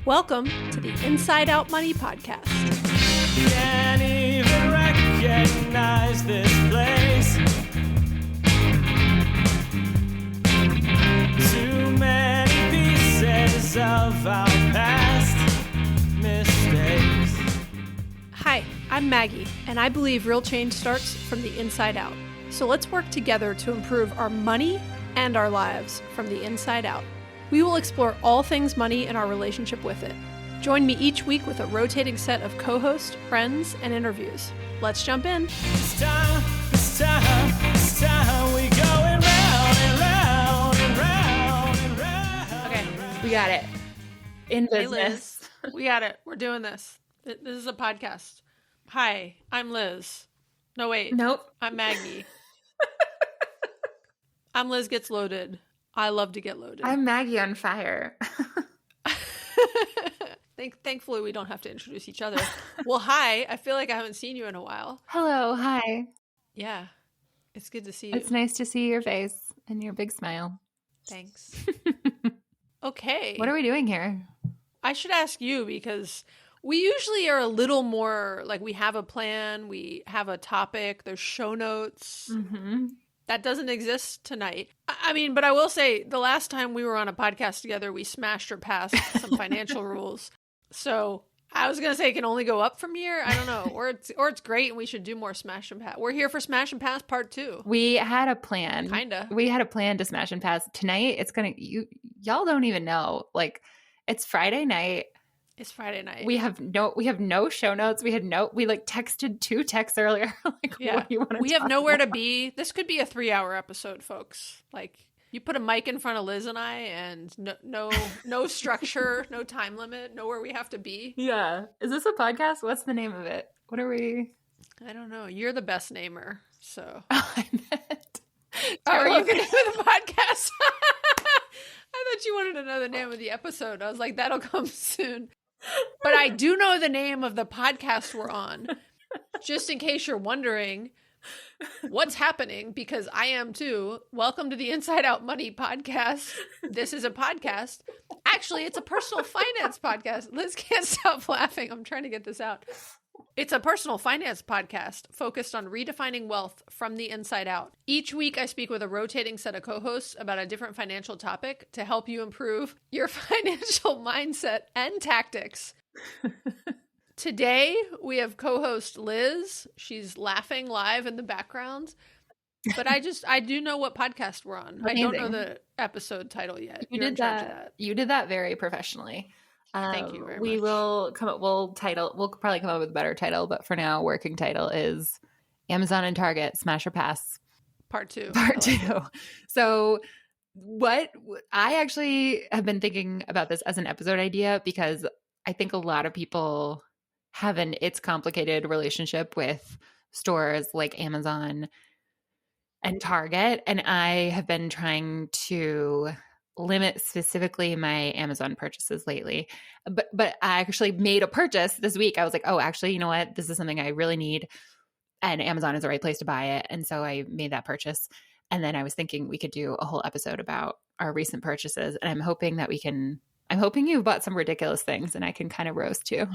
Welcome to the Inside Out Money Podcast. Can't even recognize this place. Too many pieces of our past mistakes. Hi, I'm Maggie, and I believe real change starts from the inside out. So let's work together to improve our money and our lives from the inside out. We will explore all things money and our relationship with it. Join me each week with a rotating set of co-hosts, friends, and interviews. Let's jump in. It's time, we going round and round and round and round. Okay, We got it. In hey business. Liz, we got it. We're doing this. This is a podcast. Hi, I'm Liz. No, wait. Nope. I'm Maggie. I'm Liz Gets Loaded. I love to get loaded. I'm Maggie on fire. Thankfully, we don't have to introduce each other. Well, hi. I feel like I haven't seen you in a while. Hello. Hi. Yeah. It's good to see you. It's nice to see your face and your big smile. Thanks. Okay. What are we doing here? I should ask you because we usually are a little more like we have a plan, we have a topic, there's show notes. Mm-hmm. That doesn't exist tonight. I mean, but I will say the last time we were on a podcast together, we smashed or passed some financial rules. So I was going to say it can only go up from here. I don't know. Or it's great and we should do more smash and pass. We're here for smash and pass part 2. We had a plan. Kinda. We had a plan to smash and pass. Tonight, it's going to, y'all don't even know. Like, it's Friday night. It's Friday night. We have no show notes. We texted 2 texts earlier. Like, Yeah. what do you want to We have talk nowhere to about? be. This could be a 3-hour episode, folks. Like, you put a mic in front of Liz and I, and no structure, no time limit, nowhere we have to be. Yeah. Is this a podcast? What's the name of it? What are we? I don't know. You're the best namer, so. I meant. Are you the name of the podcast? I thought you wanted to know the name of the episode. I was like, that'll come soon. But I do know the name of the podcast we're on, just in case you're wondering what's happening, because I am too. Welcome to the Inside Out Money Podcast. This is a podcast. Actually, it's a personal finance podcast. Liz can't stop laughing. I'm trying to get this out. It's a personal finance podcast focused on redefining wealth from the inside out. Each week, I speak with a rotating set of co-hosts about a different financial topic to help you improve your financial mindset and tactics. Today, we have co-host Liz. She's laughing live in the background. But I do know what podcast we're on. Amazing. I don't know the episode title yet. You You're did in charge of that. You did that very professionally. Thank you very we much. will come up. We'll probably come up with a better title, but for now, working title is Amazon and Target Smash or Pass Part 2. Part 2. So, what I actually have been thinking about this as an episode idea because I think a lot of people have an it's complicated relationship with stores like Amazon and Target, and I have been trying to limit specifically my Amazon purchases lately. But I actually made a purchase this week. I was like, oh, actually, you know what? This is something I really need. And Amazon is the right place to buy it. And so I made that purchase. And then I was thinking we could do a whole episode about our recent purchases. And I'm hoping you bought some ridiculous things and I can kind of roast you.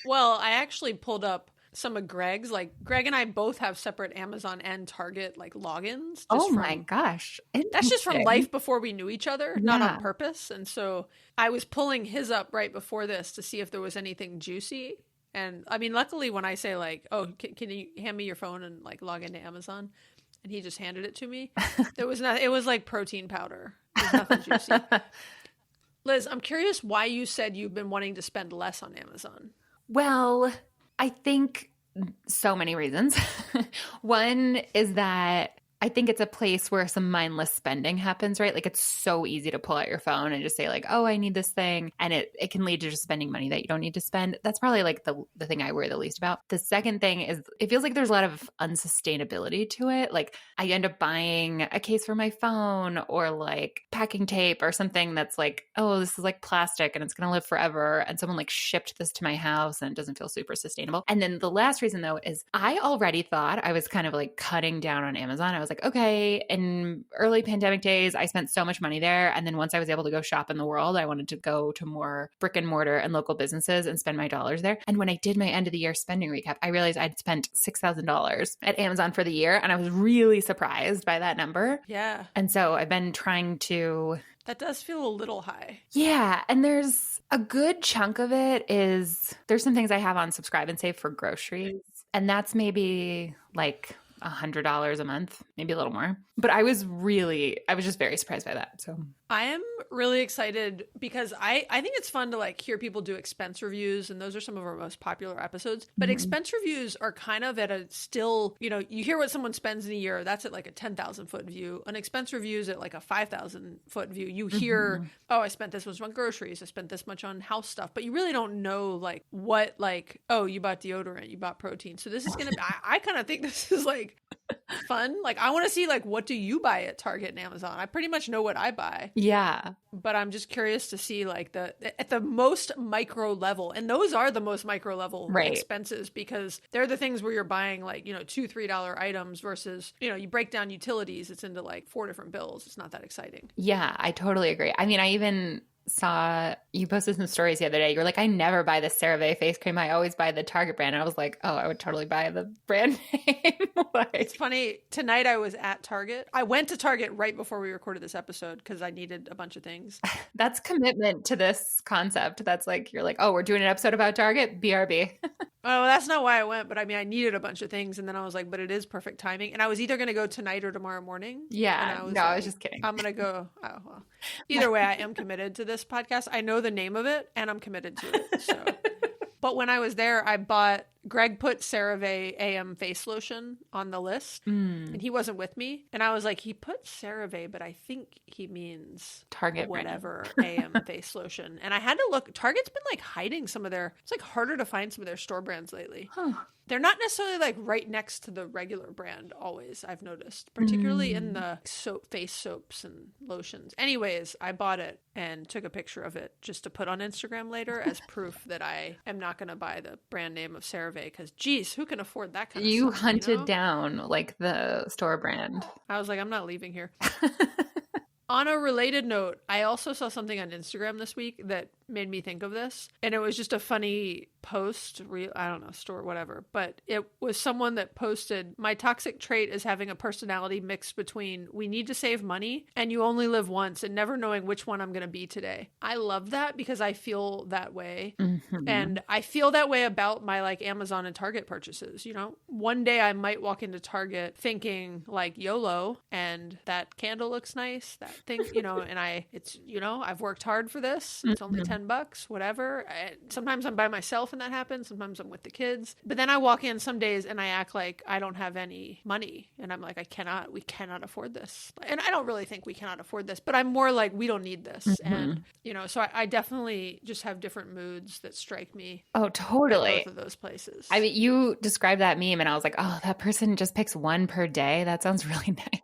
Well, I actually pulled up some of Greg's. Like, Greg and I both have separate Amazon and Target like logins. Oh my gosh. That's just from Interesting. life before we knew each other, not Yeah. on purpose. And so I was pulling his up right before this to see if there was anything juicy. And I mean, luckily when I say like, oh, can you hand me your phone and like log into Amazon? And he just handed it to me. There was not, it was like protein powder. There's nothing juicy. Liz, I'm curious why you said you've been wanting to spend less on Amazon. Well, I think so many reasons. One is that I think it's a place where some mindless spending happens, right? Like it's so easy to pull out your phone and just say like, oh, I need this thing. And it can lead to just spending money that you don't need to spend. That's probably like the thing I worry the least about. The second thing is it feels like there's a lot of unsustainability to it. Like I end up buying a case for my phone or like packing tape or something that's like, oh, this is like plastic and it's going to live forever. And someone like shipped this to my house and it doesn't feel super sustainable. And then the last reason though is I already thought I was kind of like cutting down on Amazon. I was like, okay, in early pandemic days, I spent so much money there. And then once I was able to go shop in the world, I wanted to go to more brick and mortar and local businesses and spend my dollars there. And when I did my end of the year spending recap, I realized I'd spent $6,000 at Amazon for the year. And I was really surprised by that number. Yeah. And so I've been trying to. That does feel a little high. Yeah. And there's a good chunk of it is there's some things I have on Subscribe and Save for groceries. And that's maybe like $100 a month, maybe a little more. But I was just very surprised by that. So I am really excited because I think it's fun to like hear people do expense reviews, and those are some of our most popular episodes. But expense reviews are kind of at a still, you hear what someone spends in a year, that's at like a 10,000 foot view. An expense review is at like a 5,000 foot view. You hear, oh, I spent this much on groceries, I spent this much on house stuff, but you really don't know like what, like, oh, you bought deodorant, you bought protein. So this is going to be, I kind of think this is like fun. Like I want to see like, what do you buy at Target and Amazon? I pretty much know what I buy. yeah. But I'm just curious to see like at the most micro level, and those are the most micro level expenses, because they're the things where you're buying like, $2-3 items versus, you break down utilities, it's into like 4 different bills. It's not that exciting. Yeah, I totally agree. I mean, I even saw you posted some stories the other day. You were like, I never buy the CeraVe face cream. I always buy the Target brand. And I was like, oh, I would totally buy the brand name. It's funny. Tonight I was at Target. I went to Target right before we recorded this episode because I needed a bunch of things. That's commitment to this concept. That's like, you're like, oh, we're doing an episode about Target? BRB. Oh, that's not why I went, but I mean, I needed a bunch of things, and then I was like, but it is perfect timing. And I was either going to go tonight or tomorrow morning. Yeah. I was just kidding. I'm going to go. Oh, well. Either way, I am committed to this podcast. I know the name of it, and I'm committed to it. So, but when I was there, I bought. Greg put CeraVe AM face lotion on the list, and he wasn't with me. And I was like, he put CeraVe, but I think he means Target whatever AM face lotion. And I had to look. Target's been like hiding it's like harder to find some of their store brands lately. Huh. They're not necessarily like right next to the regular brand always, I've noticed, particularly in the face soaps and lotions. Anyways, I bought it and took a picture of it just to put on Instagram later as proof that I am not going to buy the brand name of CeraVe, because geez, who can afford that kind of You stuff? hunted down like the store brand. I was like, I'm not leaving here. On a related note, I also saw something on Instagram this week that made me think of this. And it was just a funny post, I don't know, store, whatever. But it was someone that posted, my toxic trait is having a personality mix between we need to save money and you only live once and never knowing which one I'm going to be today. I love that because I feel that way. Mm-hmm. And I feel that way about my like Amazon and Target purchases. One day I might walk into Target thinking like YOLO, and that candle looks nice, that thing, and I've worked hard for this. It's only $10, whatever. Sometimes I'm by myself and that happens. Sometimes I'm with the kids. But then I walk in some days and I act like I don't have any money. And I'm like, we cannot afford this. And I don't really think we cannot afford this, but I'm more like, we don't need this. Mm-hmm. And, so I definitely just have different moods that strike me. Oh, totally. Both of those places. I mean, you described that meme and I was like, oh, that person just picks one per day. That sounds really nice.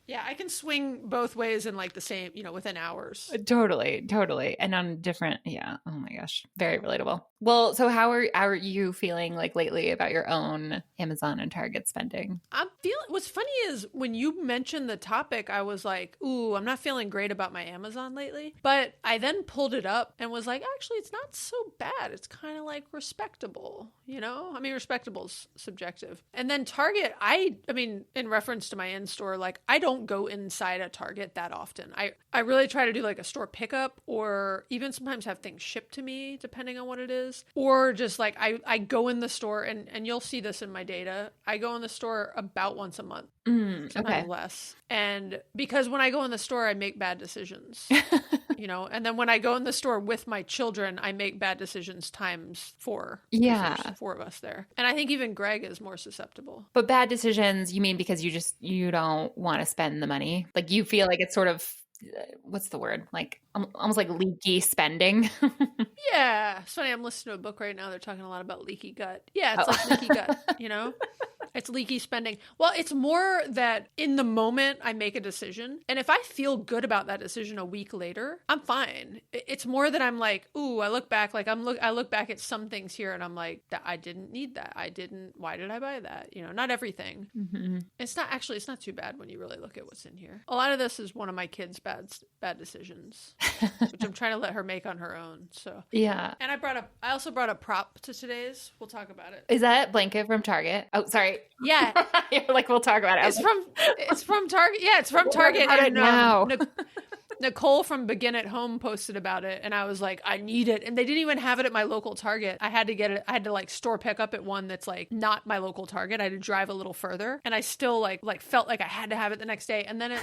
Yeah, I can swing both ways in like the same, within hours. Totally. And on different, yeah. Oh my gosh. Very relatable. Well, so how are you feeling like lately about your own Amazon and Target spending? I'm feeling, what's funny is when you mentioned the topic, I was like, ooh, I'm not feeling great about my Amazon lately. But I then pulled it up and was like, actually, it's not so bad. It's kind of like respectable, I mean, respectable's subjective. And then Target, I mean, in reference to my in-store, like I don't go inside a Target that often. I really try to do like a store pickup, or even sometimes have things shipped to me depending on what it is. Or just like I go in the store and you'll see this in my data. I go in the store about once a month, sometimes less. And because when I go in the store, I make bad decisions, and then when I go in the store with my children, I make bad decisions times 4. Yeah. There's 4 of us there. And I think even Greg is more susceptible. But bad decisions, you mean because you don't want to spend the money? Like you feel like it's sort of, what's the word? Like almost like leaky spending. Yeah. It's funny. I'm listening to a book right now. They're talking a lot about leaky gut. Yeah. It's like leaky gut, It's leaky spending. Well, it's more that in the moment I make a decision, and if I feel good about that decision a week later, I'm fine. It's more that I'm like, ooh, I look back, like I look back at some things here and I'm like, I didn't need that. Why did I buy that? Not everything. Mm-hmm. It's not too bad when you really look at what's in here. A lot of this is one of my kids' bad decisions, which I'm trying to let her make on her own. So yeah. And I also brought a prop to today's. We'll talk about it. Is that blanket from Target? Oh, sorry. Yeah. You're like, we'll talk about it. It's from Target. Yeah, it's from Target. And now. Nicole from Begin at Home posted about it, and I was like, I need it. And they didn't even have it at my local Target. I had to get it. I had to like store pick up at one that's like not my local Target. I had to drive a little further, and I still like felt like I had to have it the next day. And then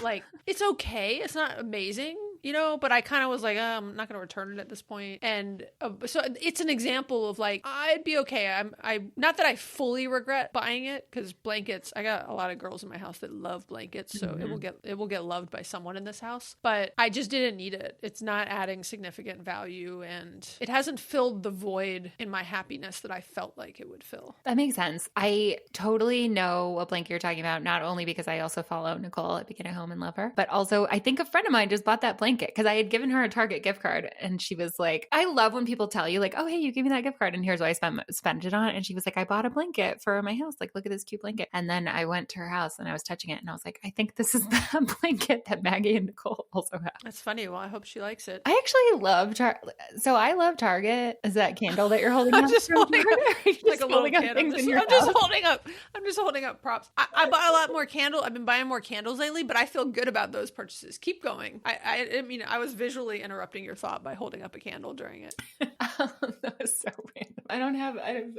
it's okay. It's not amazing, but I kind of was like, I'm not going to return it at this point. And so it's an example of like, I'd be okay. I not that I fully regret buying it, because blankets, I got a lot of girls in my house that love blankets, so it will get loved by someone in this house. But I just didn't need it. It's not adding significant value, and it hasn't filled the void in my happiness that I felt like it would fill. That makes sense. I totally know what blanket you're talking about, not only because I also follow Nicole at Begin at Home and love her, but also I think a friend of mine just bought that blanket because I had given her a Target gift card, and she was like, I love when people tell you like, oh, hey, you gave me that gift card and here's what I spent it on. And she was like, I bought a blanket for my house. Like, look at this cute blanket. And then I went to her house and I was touching it and I was like, I think this is the blanket that Maggie and Nicole also have. That's funny. Well, I hope she likes it. I actually love So I love Target. Is that candle that you're holding I'm up? just holding up like a little candle. I'm just holding up props. I bought a lot more candles. I've been buying more candles lately, but I feel good about those purchases. Keep going. I mean, I was visually interrupting your thought by holding up a candle during it. That was so random.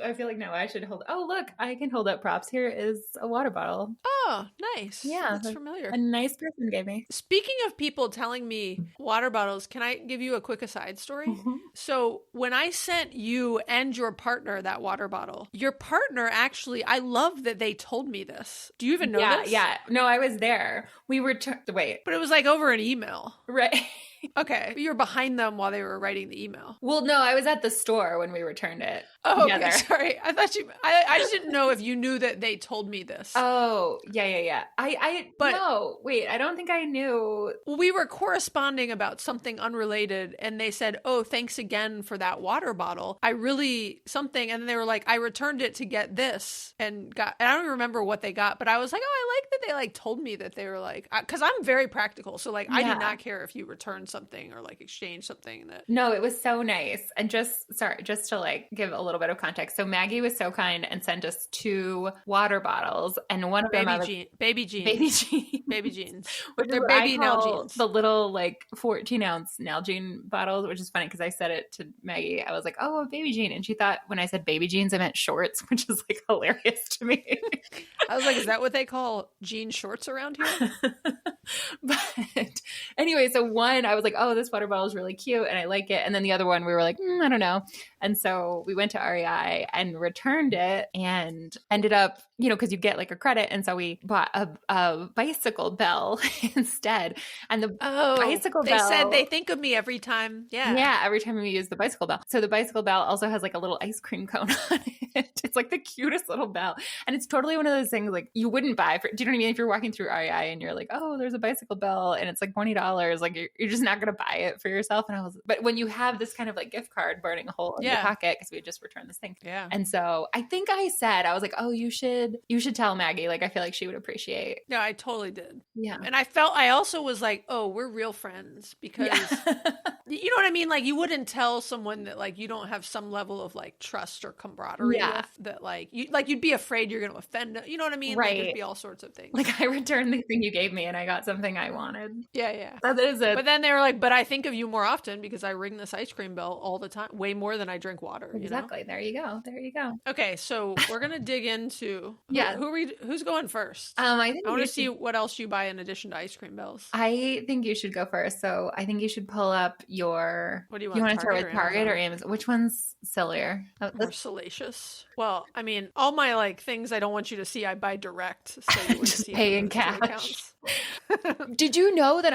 I feel like now I should hold. Oh, look, I can hold up props. Here is a water bottle. Oh, nice. Yeah. That's familiar. A nice person gave me. Speaking of people telling me water bottles, can I give you a quick aside story? Mm-hmm. So when I sent you and your partner that water bottle, your partner actually, I love that they told me this. Do you even know this? Yeah. No, I was there. We were, wait. But it was like over an email. Right. Okay. You were behind them while they were writing the email. Well, no, I was at the store when we returned it. Oh, okay. Sorry. I thought I just didn't know if you knew that they told me this. Oh, yeah. No, wait, I don't think I knew. We were corresponding about something unrelated, and they said, oh, thanks again for that water bottle. And then they were like, I returned it to get this and I don't remember what they got, but I was like, oh, I like that they like told me that they were like, because I'm very practical. So like, I do not care if you return something or like exchange something that. No, it was so nice. And just to like give a little bit of context. So Maggie was so kind and sent us 2 water bottles, and one of them baby jeans. Which they're baby Nalgene's. The little like 14-ounce Nalgene bottles, which is funny because I said it to Maggie. I was like, oh, a baby jean. And she thought when I said baby jeans, I meant shorts, which is like hilarious to me. I was like, is that what they call jean shorts around here? But anyway, so one, I was like, oh, this water bottle is really cute and I like it. And then the other one, we were like, I don't know. And so we went to REI and returned it and ended up, because you get like a credit. And so we bought a bicycle bell instead. And the bicycle bell. They said they think of me every time. Yeah. Yeah. Every time we use the bicycle bell. So the bicycle bell also has like a little ice cream cone on it. It's like the cutest little bell. And it's totally one of those things like you wouldn't buy do you know what I mean? If you're walking through REI and you're like, oh, there's a bicycle bell and it's like $20, like you're just not going to buy it for yourself. But when you have this kind of like gift card burning a hole in your pocket, because we had just returned this thing. Yeah. And so I think I was like, oh, you should tell Maggie. Like, I feel like she would appreciate. No, I totally did. Yeah. And I also was like, oh, we're real friends because you know what I mean? Like you wouldn't tell someone that like you don't have some level of like trust or camaraderie with, that like you'd be afraid you're going to offend. You know what I mean? Right. Like, there'd be all sorts of things. Like I returned the thing you gave me and I got something I wanted. Yeah. That is it. But then they were like, but I think of you more often because I ring this ice cream bell all the time, way more than I drink water. Exactly. You know? There you go. Okay. So we're going to dig into who's going first? I want to see what else you buy in addition to ice cream bells. I think you should go first. So I think you should pull up your. What do you want to start with Target or Amazon? Which one's sillier? More salacious. Well, I mean, all my like things I don't want you to see, I buy direct. So you just pay in cash. Did you know that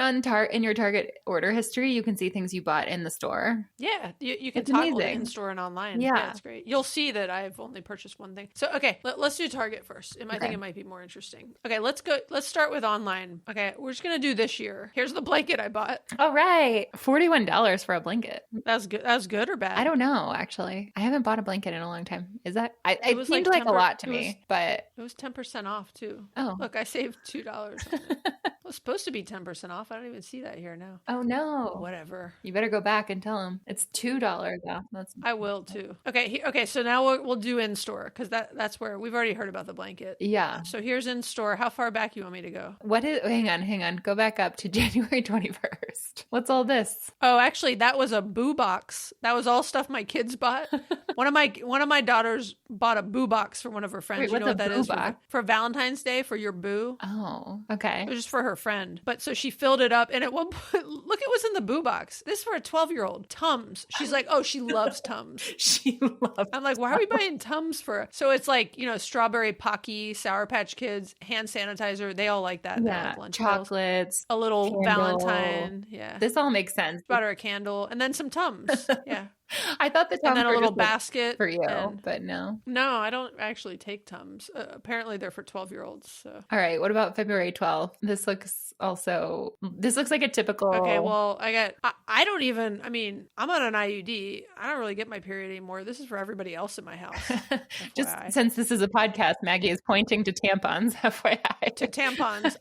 in your Target order history, you can see things you bought in the store? Yeah, you can It's toggle it amazing. in store and online. Yeah. That's great. You'll see that I've only purchased one thing. So, okay, let's do Target first. I Okay. think it might be more interesting. Okay, let's go. Let's start with online. Okay, we're just gonna do this year. Here's the blanket I bought. All right. $41 for a blanket. That's good. That's good or bad? I don't know, actually. I haven't bought a blanket in a long time. Is that? It It was seemed like like a 10%. lot to It was- me, but It was 10% off too. oh. Look, I saved $2 on it. It was supposed to be 10% off. I don't even see that here now. Oh no. Whatever. You better go back and tell them it's $2 off. That's I will too. Okay. Okay. So now we'll do in store because that's where we've already heard about the blanket. yeah. So here's in store. How far back you want me to go? What is? Hang on. Go back up to January 21st. What's all this? Oh, actually, that was a boo box. That was all stuff my kids bought. One of my daughters bought a boo box for one of her friends. Wait, You what's know a what that boo is box? for Valentine's Day for your boo. Oh, okay. It was just for her friend. But so she filled it up, and at one point, look at what's in the boo box. This is for a 12-year-old. Tums. She's like, oh, she loves Tums. She loves. I'm like, why are we buying Tums for? So it's like, strawberry Pocky, Sour Patch Kids, hand sanitizer. They all like that. They're Yeah, like lunch pails. chocolates. A little candle. Valentine. Yeah. This all makes sense. Bought her a candle and then some Tums. Yeah. I thought the And Tums then a were little just, like, basket for you, and- but no. No, I don't actually take Tums. Apparently they're for 12-year-olds. So. All right. What about February 12th? This looks like a typical. Okay, well, I don't even, I'm on an IUD. I don't really get my period anymore. This is for everybody else in my house. Just FYI. since this is a podcast, Maggie is pointing to tampons. FYI. To tampons.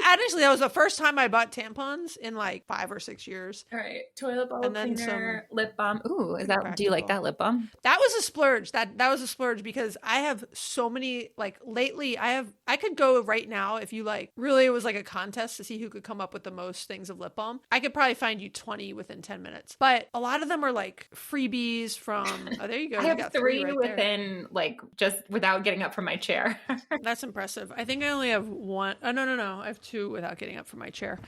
Honestly, that was the first time I bought tampons in like 5 or 6 years. All right. Toilet bowl And then cleaner, lip balm. Ooh, is that? Do you like Practical. that lip balm? That was a splurge. That was a splurge because I have so many, like lately I could go right now if you like really it was like a contest to see who could come up with the most things of lip balm. I could probably find you 20 within 10 minutes. But a lot of them are like freebies from there you go. I You have got 3 right there. within like just without getting up from my chair. That's impressive. I think I only have one. Oh, no. I have 2 without getting up from my chair.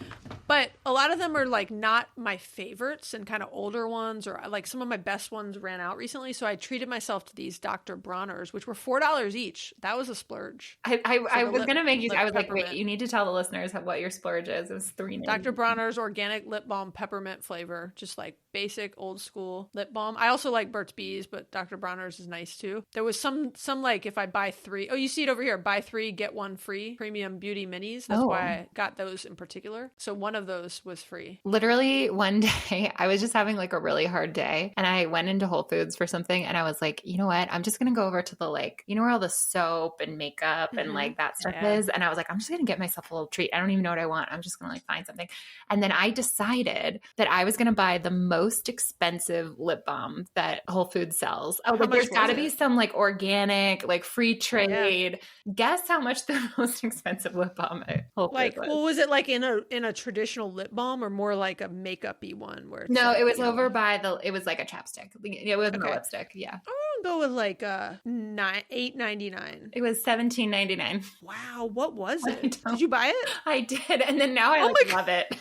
But a lot of them are like not my favorites and kind of older ones, or like some of my best ones ran out recently. So I treated myself to these Dr. Bronner's, which were $4 each. That was a splurge. I was gonna make you. lip I was like, peppermint. wait, you need to tell the listeners what your splurge is. It was $3.99. Dr. Bronner's organic lip balm peppermint flavor, just like basic old school lip balm. I also like Burt's Bees, but Dr. Bronner's is nice too. There was some like if I buy 3, oh, you see it over here, buy 3 get 1 free premium beauty minis. That's Oh. why I got those in particular. So one of those was free. Literally one day, I was just having like a really hard day, and I went into Whole Foods for something, and I was like, you know what? I'm just gonna go over to the like, you know where all the soap and makeup and Mhm. like that stuff Yeah. is, and I was like, I'm just gonna get myself a little treat. I don't even know what I want. I'm just gonna like find something, and then I decided that I was gonna buy the most expensive lip balm that Whole Foods sells. I was How like, much there's got to was be it? some like organic, like free trade. Guess how much the most expensive lip balm at Whole Foods Like, was? well, was it like in a traditional lip balm or more like a makeup-y one where it's No, like, it was you know, over by it was like a chapstick. It wasn't Okay. a lipstick. Yeah. I'm gonna go with like $8.99. It was $17.99. Wow, what was I it? don't- Did you buy it? I did. And then now I Oh like, my love it.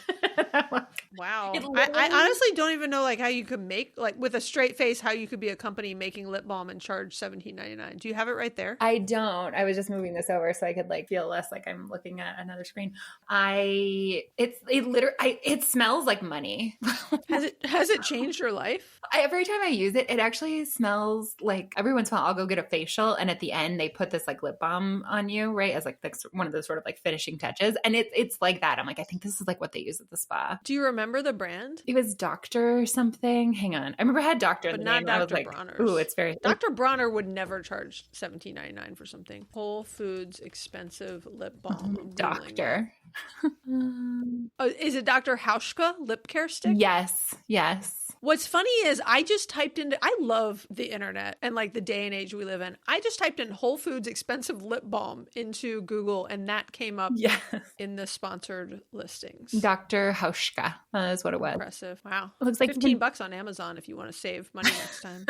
Wow. It I literally- honestly don't even know like how you could make like with a straight face how you could be a company making lip balm and charge $17.99. Do you have it right there? I don't. I was just moving this over so I could like feel less like I'm looking at another screen. It smells like money. Has it changed your life? Every time I use it, it actually smells like every once in a while I'll go get a facial, and at the end they put this like lip balm on you, right? As like one of those sort of like finishing touches. And it's like that. I'm like, I think this is like what they use at the spa. Do you remember the brand? It was Doctor something. Hang on. I remember it had Doctor in But the not name. And I was Dr. like, Bronner's. ooh, it's very Dr. Bronner would never charge $17.99 for something. Whole Foods expensive lip balm. I'm Googling it. Doctor. Oh, is it Dr. Hauschka lip care stick? Yes. What's funny is I just typed into, I love the internet and like the day and age we live in. I just typed in Whole Foods expensive lip balm into Google and that came up Yes. in the sponsored listings. Dr. Hauschka. That's what it was. Impressive. Wow. It looks like $15 on Amazon if you want to save money next time.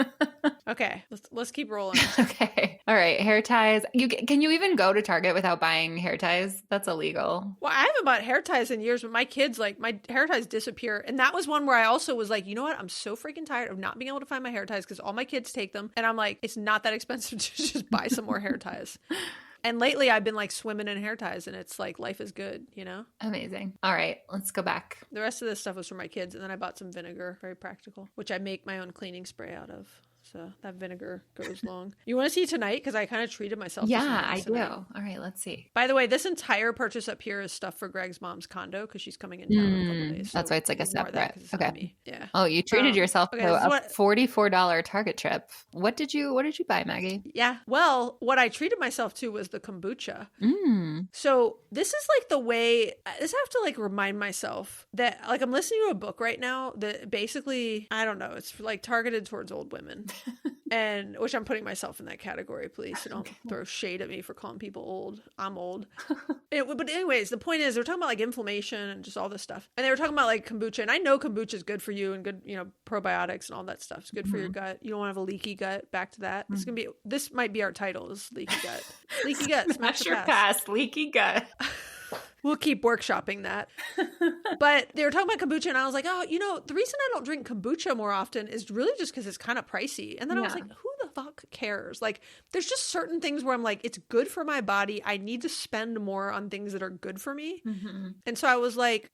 Okay, let's keep rolling. Okay. All right. Hair ties. Can you even go to Target without buying hair ties? That's illegal. Well, I haven't bought hair ties in years, but my kids, like, my hair ties disappear. And that was one where I also was like, you know what? I'm so freaking tired of not being able to find my hair ties because all my kids take them. And I'm like, it's not that expensive to just buy some more hair ties. And lately I've been like swimming in hair ties and it's like life is good, you know? Amazing. All right, let's go back. The rest of this stuff was for my kids. And then I bought some vinegar, very practical, which I make my own cleaning spray out of. So that vinegar goes long. You want to see tonight? Because I kind of treated myself. to some Yeah, things I do. tonight. All right, let's see. By the way, this entire purchase up here is stuff for Greg's mom's condo because she's coming in town in a couple days. That's why it's like a ignore that separate. 'cause it's not Okay. me. Yeah. Oh, you treated yourself okay, to this is a what- $44 Target trip. What did you buy, Maggie? Yeah. Well, what I treated myself to was the kombucha. Mm. So this is like the way I have to like remind myself that like I'm listening to a book right now that basically, I don't know, it's like targeted towards old women. And which I'm putting myself in that category, please. So don't throw shade at me for calling people old. I'm old. But anyways, the point is, they're talking about like inflammation and just all this stuff. And they were talking about like kombucha. And I know kombucha is good for you and good, you know, probiotics and all that stuff. It's good for your gut. You don't want to have a leaky gut. Back to that. This might be our title is leaky gut. Leaky gut. Smash your pass. Leaky gut. We'll keep workshopping that. But they were talking about kombucha and I was like, oh, you know, the reason I don't drink kombucha more often is really just because it's kind of pricey. And then I was like, who the fuck cares? Like, there's just certain things where I'm like, it's good for my body. I need to spend more on things that are good for me. Mm-hmm. And so I was like,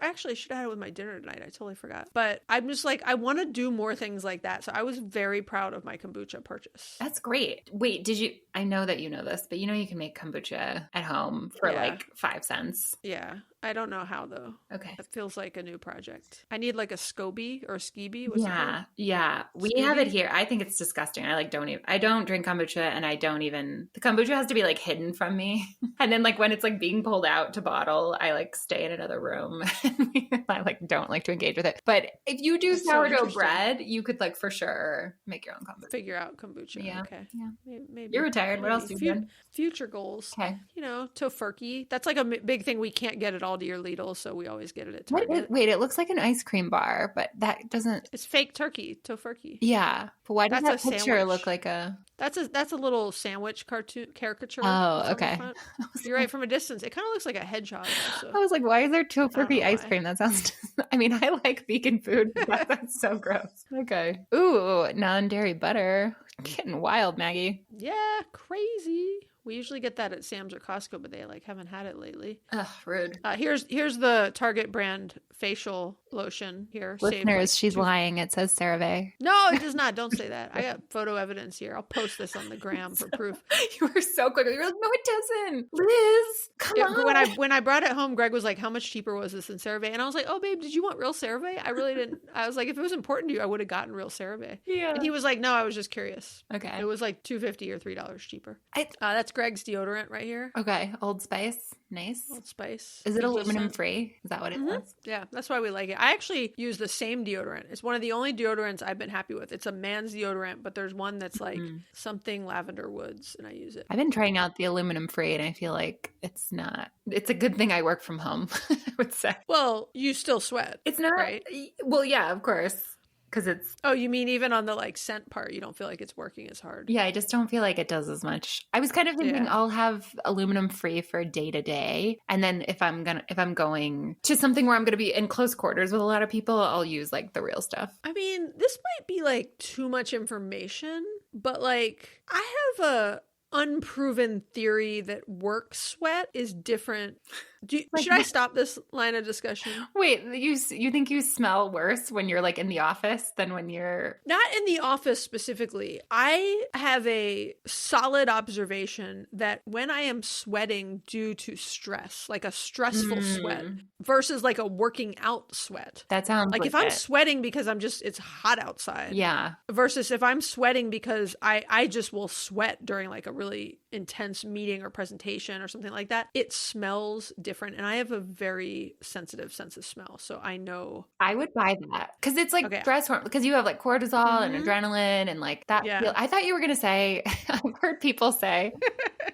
actually should have had it with my dinner tonight. I totally forgot. But I'm just like, I want to do more things like that. So I was very proud of my kombucha purchase. That's great. Wait, I know that you know this, but you know you can make kombucha at home for like 5 cents. Yeah. I don't know how though. Okay. It feels like a new project. I need like a SCOBY or SCIBY. Yeah. We have it here. I think it's disgusting. I don't drink kombucha and the kombucha has to be like hidden from me. And then like when it's like being pulled out to bottle, I like stay in another room. I like don't like to engage with it. But if you do sourdough bread, you could like for sure make your own kombucha. Figure out kombucha. Yeah. Okay. Yeah. Maybe. You're retired. What else do you do? Future goals. Okay. You know, tofurkey. That's like a big thing we can't get at all dear Lidl, so we always get it at Target. Wait, it looks like an ice cream bar, but that doesn't. It's fake turkey, tofurkey. Yeah, but why does that picture sandwich. look like a? That's a little sandwich cartoon caricature. Oh, okay. You're right. From a distance, it kind of looks like a hedgehog. Also. I was like, why is there tofurkey ice cream? That sounds. I mean, I like vegan food, but that's so gross. Okay. Ooh, non-dairy butter. Getting wild, Maggie. Yeah, crazy. We usually get that at Sam's or Costco, but they like haven't had it lately. Ugh, rude. Here's the Target brand facial lotion here. Listeners, she's lying. It says CeraVe. No, it does not. Don't say that. I got photo evidence here. I'll post this on the gram for proof. You were so quick. You were like, no, it doesn't. Liz, come on. When I brought it home, Greg was like, how much cheaper was this than CeraVe? And I was like, oh, babe, did you want real CeraVe? I really didn't. I was like, if it was important to you, I would have gotten real CeraVe. Yeah. And he was like, no, I was just curious. Okay. It was like $2.50 or $3 cheaper. That's Greg's deodorant right here. Okay. Old Spice. Nice. Old Spice. Is it aluminum free? Is that what it is? Yeah, that's why we like it. I actually use the same deodorant. It's one of the only deodorants I've been happy with. It's a man's deodorant, but there's one that's like something lavender woods, and I use it. I've been trying out the aluminum free, and I feel like it's a good thing I work from home, I would say. Well, you still sweat. It's not, right? Well, yeah, of course. Because it's... Oh, you mean even on the like scent part, you don't feel like it's working as hard? Yeah, I just don't feel like it does as much. I was kind of thinking I'll have aluminum free for day to day. And then if I'm going to something where I'm going to be in close quarters with a lot of people, I'll use like the real stuff. I mean, this might be like too much information, but like I have a unproven theory that work sweat is different. Should I stop this line of discussion? Wait, you think you smell worse when you're like in the office than when you're... Not in the office specifically. I have a solid observation that when I am sweating due to stress, like a stressful sweat versus like a working out sweat. That sounds like if I'm sweating because it's hot outside. Yeah. Versus if I'm sweating because I just will sweat during like a really intense meeting or presentation or something like that, it smells different. And I have a very sensitive sense of smell. So I know. I would buy that because it's like stress hormone, because you have like cortisol and adrenaline and like that. Yeah. I thought you were going to say, I've heard people say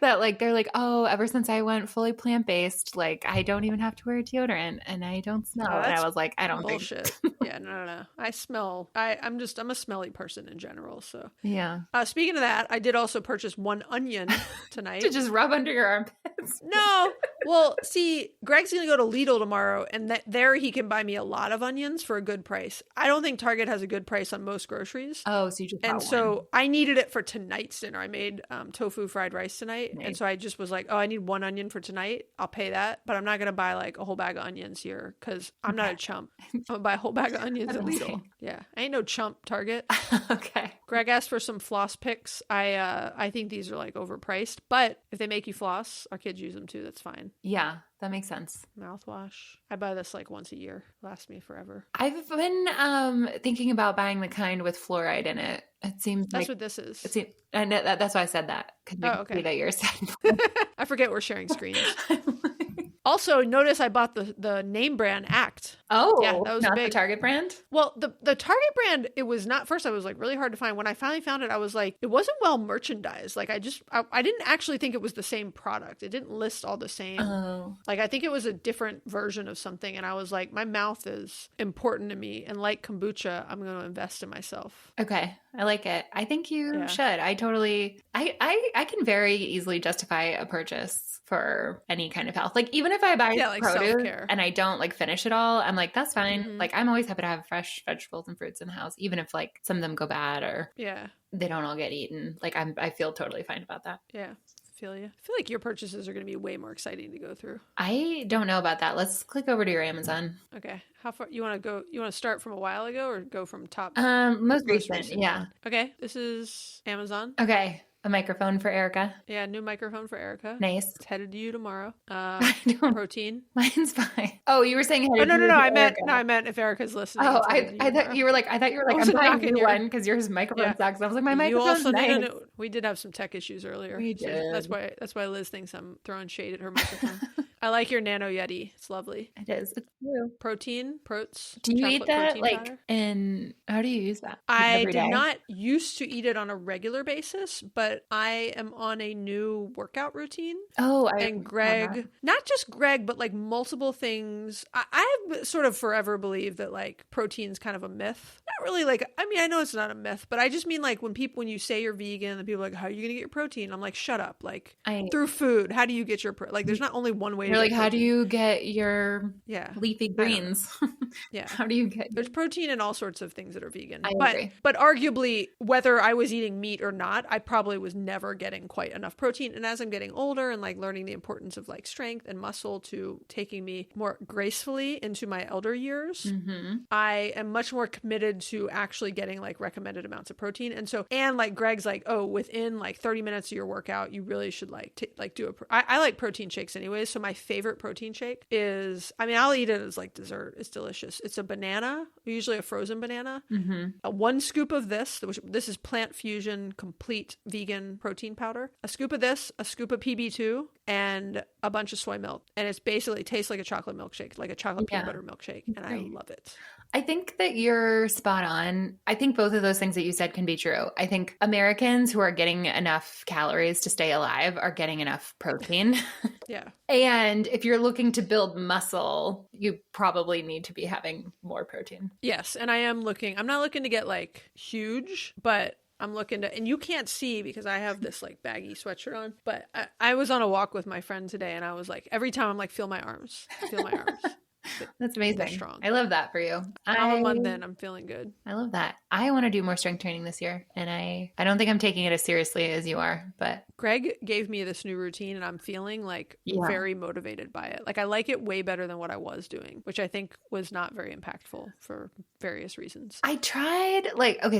that like, they're like, oh, ever since I went fully plant-based, like I don't even have to wear deodorant and I don't smell. And I was like, I don't bullshit. think. Yeah, no. I smell. I'm a smelly person in general. So yeah. Speaking of that, I did also purchase one onion tonight. To just rub under your armpits. No. Well, see, Greg's going to go to Lidl tomorrow and there he can buy me a lot of onions for a good price. I don't think Target has a good price on most groceries. Oh, so you just I needed it for tonight's dinner. I made tofu fried rice tonight Nice. And so I just was like, oh, I need 1 onion for tonight. I'll pay that. But I'm not going to buy like a whole bag of onions here because I'm not a chump. I'm going to buy a whole bag of onions at That's Lidl. insane. Yeah. I ain't no chump, Target. Okay. Greg asked for some floss picks. I think these are like overpriced, but if they make you floss, our kids use them too. That's fine. Yeah, that makes sense. Mouthwash. I buy this like once a year. Lasts me forever. I've been thinking about buying the kind with fluoride in it. It seems That's like what this is. I know that's why I said that. Because Oh, okay. see that yours said. I forget we're sharing screens. Also, notice I bought the name brand Act. Oh, Yeah, that was not big. the Target brand? Well, the Target brand, it was not, first I was like really hard to find. When I finally found it, I was like, it wasn't well merchandised. Like I didn't actually think it was the same product. It didn't list all the same. Oh. Like I think it was a different version of something. And I was like, my mouth is important to me. And like kombucha, I'm going to invest in myself. Okay. I like it. I think you Yeah. should. I totally I can very easily justify a purchase for any kind of health. Like even if I buy Yeah, like produce self-care. and I don't like finish it all, I'm like, that's fine. Mhm. Like I'm always happy to have fresh vegetables and fruits in the house, even if like some of them go bad or Yeah. they don't all get eaten. Like I feel totally fine about that. Yeah. Feel you. I feel like your purchases are going to be way more exciting to go through. I don't know about that. Let's click over to your Amazon. Okay. How far you want to go? You want to start from a while ago or go from top? Most recent. Yeah. one? Okay. This is Amazon. Okay. A microphone for Erica. Yeah. New microphone for Erica. Nice. It's headed to you tomorrow. I don't. Protein. Mine's fine. Oh, you were saying. Oh, no. I meant if Erica's listening. Oh, it's headed to I thought tomorrow. you were like, I'm wasn't buying a knocking new your- one because yours microphone Yeah. sucks. I was like, my You microphone's also need nice. we did have some tech issues earlier. We So did. that's why Liz thinks I'm throwing shade at her microphone. I like your Nano Yeti. It's lovely. It is. It's true. Protein, protes. Do you eat chocolate that protein like powder. in? How do you use that? I Every did day? not used to eat it on a regular basis, but I am on a new workout routine. Oh, And Greg, not just Greg, but like multiple things. I've sort of forever believed that like protein's kind of a myth. Not really like, I mean, I know it's not a myth, but I just mean like when you say you're vegan and people are like, how are you going to get your protein? I'm like, shut up. Like through food. How do you get your like, there's not only one way You're to like, get how do protein. you get your Yeah. leafy greens? Yeah. How do you get? There's protein in all sorts of things that are vegan. I but agree. but arguably, whether I was eating meat or not, I probably was never getting quite enough protein. And as I'm getting older and like learning the importance of like strength and muscle to taking me more gracefully into my elder years, Mm-hmm. I am much more committed to actually getting like recommended amounts of protein. And so, and like Greg's like, oh, within like 30 minutes of your workout, you really should like do I like protein shakes anyways. So my favorite protein shake is, I mean, I'll eat it as like dessert. It's delicious. It's a banana, usually a frozen banana. Mm-hmm. 1 scoop of this, which this is Plant Fusion complete vegan protein powder. A scoop of this, a scoop of PB2, and a bunch of soy milk. And it's basically tastes like a chocolate milkshake, like a chocolate peanut Yeah. butter milkshake. And Great. I love it. I think that you're spot on. I think both of those things that you said can be true. I think Americans who are getting enough calories to stay alive are getting enough protein. Yeah. And if you're looking to build muscle, you probably need to be having more protein. Yes. And I'm not looking to get like huge, but I'm looking to, and you can't see because I have this like baggy sweatshirt on, but I was on a walk with my friend today and I was like, every time I'm like, feel my arms. That's amazing. They're strong. I love that for you. I'm a month in. I'm feeling good. I love that. I want to do more strength training this year. And I don't think I'm taking it as seriously as you are, but Greg gave me this new routine and I'm feeling like very motivated by it. Like I like it way better than what I was doing, which I think was not very impactful for various reasons. I tried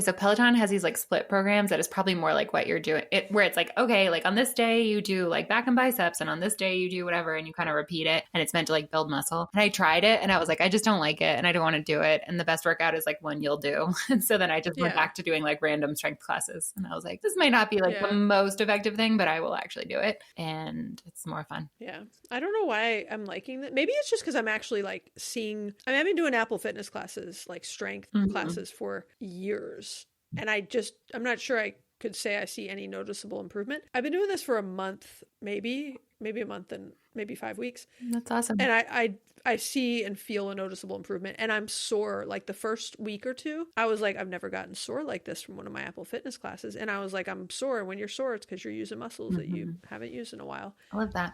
so Peloton has these like split programs that is probably more like what you're doing where it's like, okay, like on this day you do like back and biceps and on this day you do whatever and you kind of repeat it and it's meant to like build muscle. And I tried it and I was like, I just don't like it and I don't want to do it. And the best workout is like one you'll do. And so then I just went back to doing like random strength classes. And I was like, this might not be like the most effective thing, but I will actually do it. And it's more fun. Yeah. I don't know why I'm liking that. Maybe it's just because I'm actually like seeing, I mean, I've been doing Apple Fitness classes, like strength classes for years. And I'm not sure I could say I see any noticeable improvement. I've been doing this for a month, maybe a month and maybe 5 weeks. That's awesome. And I see and feel a noticeable improvement. And I'm sore. Like the first week or two, I was like, I've never gotten sore like this from one of my Apple Fitness classes. And I was like, I'm sore. And when you're sore, it's because you're using muscles that you haven't used in a while. I love that.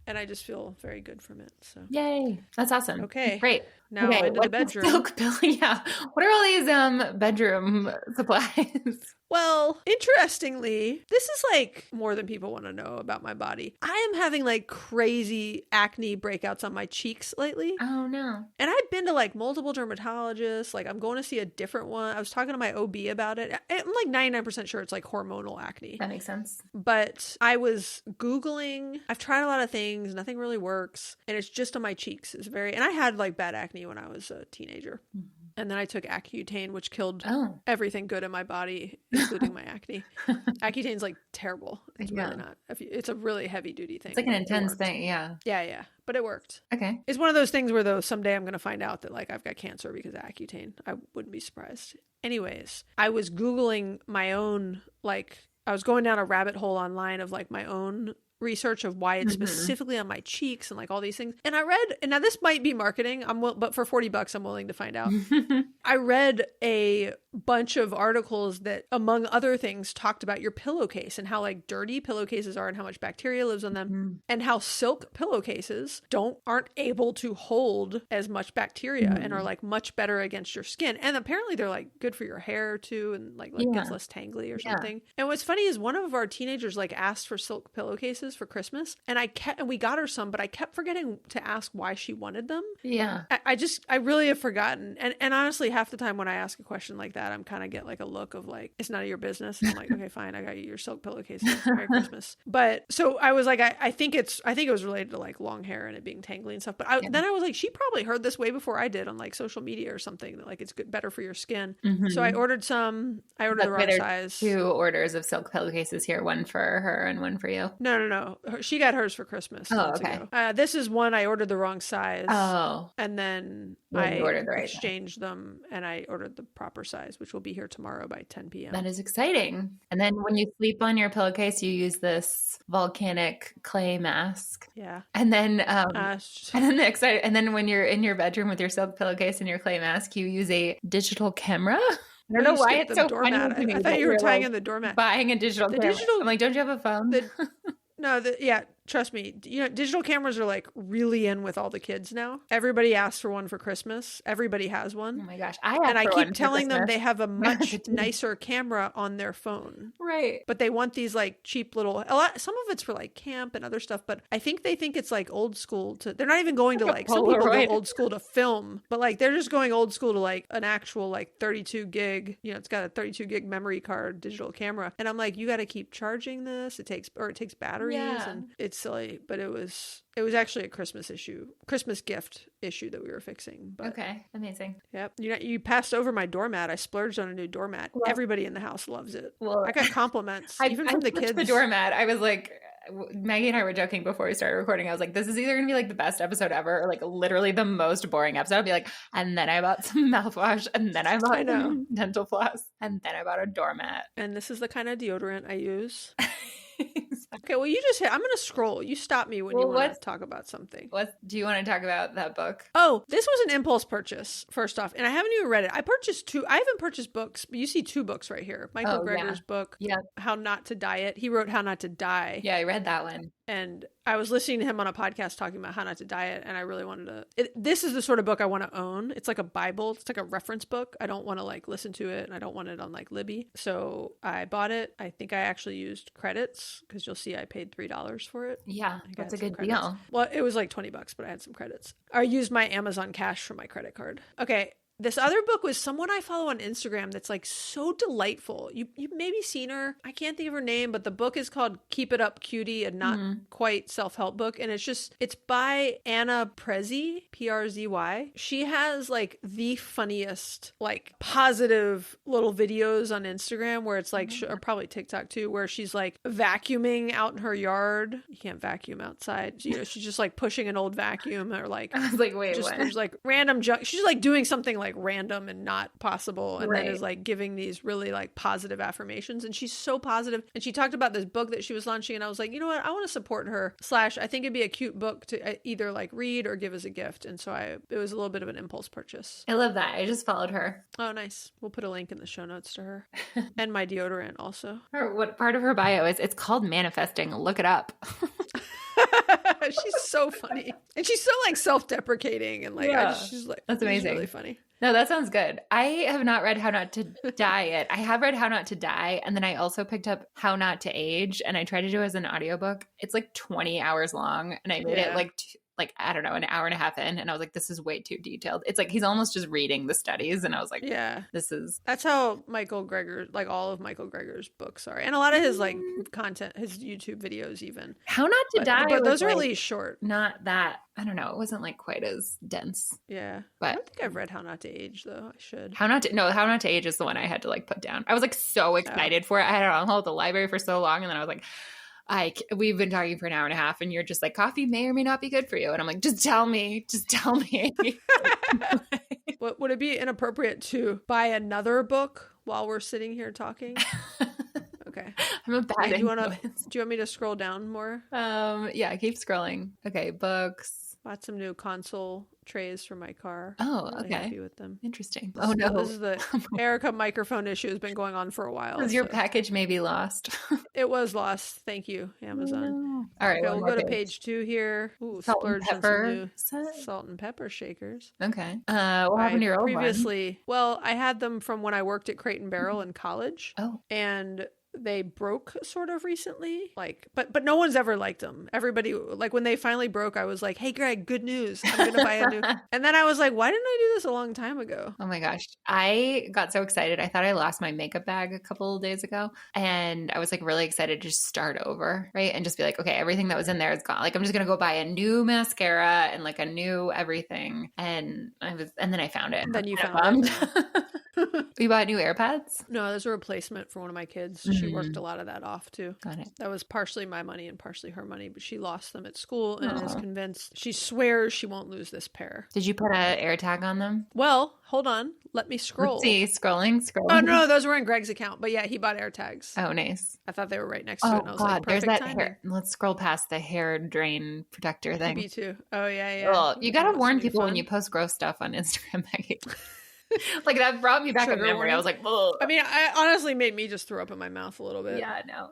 and I just feel very good from it. So Yay. That's awesome. Okay. Great. Now Okay, into the what's bedroom. silk pillow? Yeah. What are all these bedroom supplies? Well, interestingly, this is like more than people want to know about my body. I am having like crazy acne breakouts on my cheeks lately. Oh no. And I've been to like multiple dermatologists. Like I'm going to see a different one. I was talking to my OB about it. I'm like 99% sure it's like hormonal acne. That makes sense. But I was Googling. I've tried a lot of things. Nothing really works. And it's just on my cheeks. And I had like bad acne when I was a teenager. Mm-hmm. And then I took Accutane, which killed Oh. everything good in my body, including my acne. Accutane's like terrible. It's Yeah. really not. It's a really heavy duty thing. It's like an but it intense worked. thing. Yeah. Yeah. But it worked. Okay. It's one of those things where though someday I'm going to find out that like I've got cancer because of Accutane. I wouldn't be surprised. Anyways, I was Googling my own, like I was going down a rabbit hole online of like my own research of why it's specifically on my cheeks and like all these things. And I read, and now this might be marketing, but for $40 I'm willing to find out. I read a bunch of articles that, among other things, talked about your pillowcase and how like dirty pillowcases are and how much bacteria lives on them, and how silk pillowcases aren't able to hold as much bacteria and are like much better against your skin. And apparently they're like good for your hair too, and like gets less tangly or something. And what's funny is one of our teenagers like asked for silk pillowcases for Christmas, and we got her some, but I kept forgetting to ask why she wanted them. Yeah. I really have forgotten. And honestly, half the time when I ask a question like that, I'm kind of get like a look of like, it's none of your business. And I'm like, okay, fine. I got you your silk pillowcases. Merry Christmas. But so I was like, I think it was related to like long hair and it being tangly and stuff. But then I was like, she probably heard this way before I did on like social media or something, that like it's better for your skin. So I ordered some. I ordered the wrong size. 2 orders of silk pillowcases here, one for her and one for you. No. She got hers for Christmas. months ago. This is one I ordered the wrong size. Oh. And then I exchanged them and I ordered the proper size, which will be here tomorrow by 10 p.m. That is exciting. And then when you sleep on your pillowcase, you use this volcanic clay mask. Yeah. And then and then when you're in your bedroom with your silk pillowcase and your clay mask, you use a digital camera. I don't know why it's so doormat. funny to me. I thought you were tying in the doormat. Buying a digital camera. I'm like, don't you have a phone? Trust me. You know, digital cameras are like really in with all the kids now. Everybody asks for one for Christmas. Everybody has one. Oh my gosh. I keep telling them they have a much nicer camera on their phone. Right. But they want these like cheap little, some of it's for like camp and other stuff, but I think they think it's like old school they're not even going to like, some people go old school to film, but like they're just going old school to like an actual like 32 gig, it's got a 32 gig memory card digital camera. And I'm like, you got to keep charging this. It takes batteries and it's silly, but it was actually a Christmas gift issue that we were fixing. But, okay, amazing. Yep. You passed over my doormat. I splurged on a new doormat. Well, everybody in the house loves it. Well, I got compliments even from the kids. The doormat. I was like, Maggie and I were joking before we started recording. I was like, this is either going to be like the best episode ever or like literally the most boring episode. I'll be like, and then I bought some mouthwash and then I bought dental floss and then I bought a doormat. And this is the kind of deodorant I use. Okay, well, I'm going to scroll. You stop me when you want to talk about something. Do you want to talk about that book? Oh, this was an impulse purchase, first off, and I haven't even read it. I haven't purchased books, but you see 2 books right here. Michael Greger's book, How Not to Diet. He wrote How Not to Die. Yeah, I read that one. And I was listening to him on a podcast talking about how not to diet, and I really wanted to. This is the sort of book I want to own. It's like a Bible. It's like a reference book. I don't want to like listen to it, and I don't want it on like Libby. So I bought it. I think I actually used credits because you'll see I paid $3 for it. Yeah, that's a good deal. Well, it was like $20, but I had some credits. I used my Amazon Cash for my credit card. Okay. This other book was someone I follow on Instagram that's like so delightful. You've maybe seen her. I can't think of her name, but the book is called Keep It Up Cutie, a not quite self-help book. And it's by Anna Prezi, P-R-Z-Y. She has like the funniest, like positive little videos on Instagram where it's like, or probably TikTok too, where she's like vacuuming out in her yard. You can't vacuum outside. She's just like pushing an old vacuum or like, I was like, wait, just, what? There's like random junk. She's like doing something like random and not possible, and then is like giving these really like positive affirmations, and she's so positive. And she talked about this book that she was launching, and I was like, you know what, I want to support her. / I think it'd be a cute book to either like read or give as a gift, and so it was a little bit of an impulse purchase. I love that. I just followed her. Oh, nice. We'll put a link in the show notes to her and my deodorant also. What part of her bio is? It's called manifesting. Look it up. She's so funny. And she's so like self-deprecating and like she's like That's she's amazing. really funny. No, that sounds good. I have not read How Not to Die yet. I have read How Not to Die, and then I also picked up How Not to Age, and I tried to do it as an audiobook. It's like 20 hours long, and I made it like I don't know, an hour and a half in, and I was like, this is way too detailed. It's like he's almost just reading the studies, and I was like, that's how Michael Greger, like all of Michael Greger's books are, and a lot of his like content, his YouTube videos even. How Not to Die, but those are really short. Not that, I don't know, it wasn't like quite as dense. Yeah, but I don't think I've read How Not to Age though. I should. How Not to Age is the one I had to like put down. I was like so excited for it. I had it on hold at the library for so long, and then I was like, we've been talking for an hour and a half, and you're just like, coffee may or may not be good for you. And I'm like, just tell me. Would it be inappropriate to buy another book while we're sitting here talking? Okay. I'm a bad do you want me to scroll down more? Yeah, keep scrolling. Okay, books. Bought some new console trays for my car. Oh, really okay. Happy with them. Interesting. Oh no, this is the Erica microphone issue has been going on for a while. Because your package may be lost. It was lost. Thank you, Amazon. Oh, no. All right, we'll go to page 2 here. Ooh, splurge on some new salt and pepper shakers. Okay. What happened to your old one? Well, I had them from when I worked at Crate and Barrel in college. Oh, and they broke sort of recently, like, but no one's ever liked them. Everybody, like, when they finally broke, I was like, hey Greg, good news, I'm gonna buy a new. And then I was like, why didn't I do this a long time ago? Oh my gosh, I got so excited. I thought I lost my makeup bag a couple of days ago, and I was like really excited to just start over, right, and just be like, okay, everything that was in there is gone. Like, I'm just gonna go buy a new mascara and like a new everything. And then I found it. And then you found it. You bought new AirPods? No, there's a replacement for one of my kids. She worked a lot of that off too. Got it. That was partially my money and partially her money, but she lost them at school and is convinced, she swears she won't lose this pair. Did you put an AirTag on them? Well, hold on. Let me scroll. Let's see, scrolling. Oh no, those were in Greg's account, but yeah, he bought AirTags. Oh, nice. I thought they were right next to it. And I was God, like, there's that timing. hair. Let's scroll past the hair drain protector thing. Me too. Oh yeah. Well, you gotta warn people when you post gross stuff on Instagram, Maggie. Like, that brought me back a memory. I was like, ugh. I mean, I honestly made me just throw up in my mouth a little bit. Yeah, no.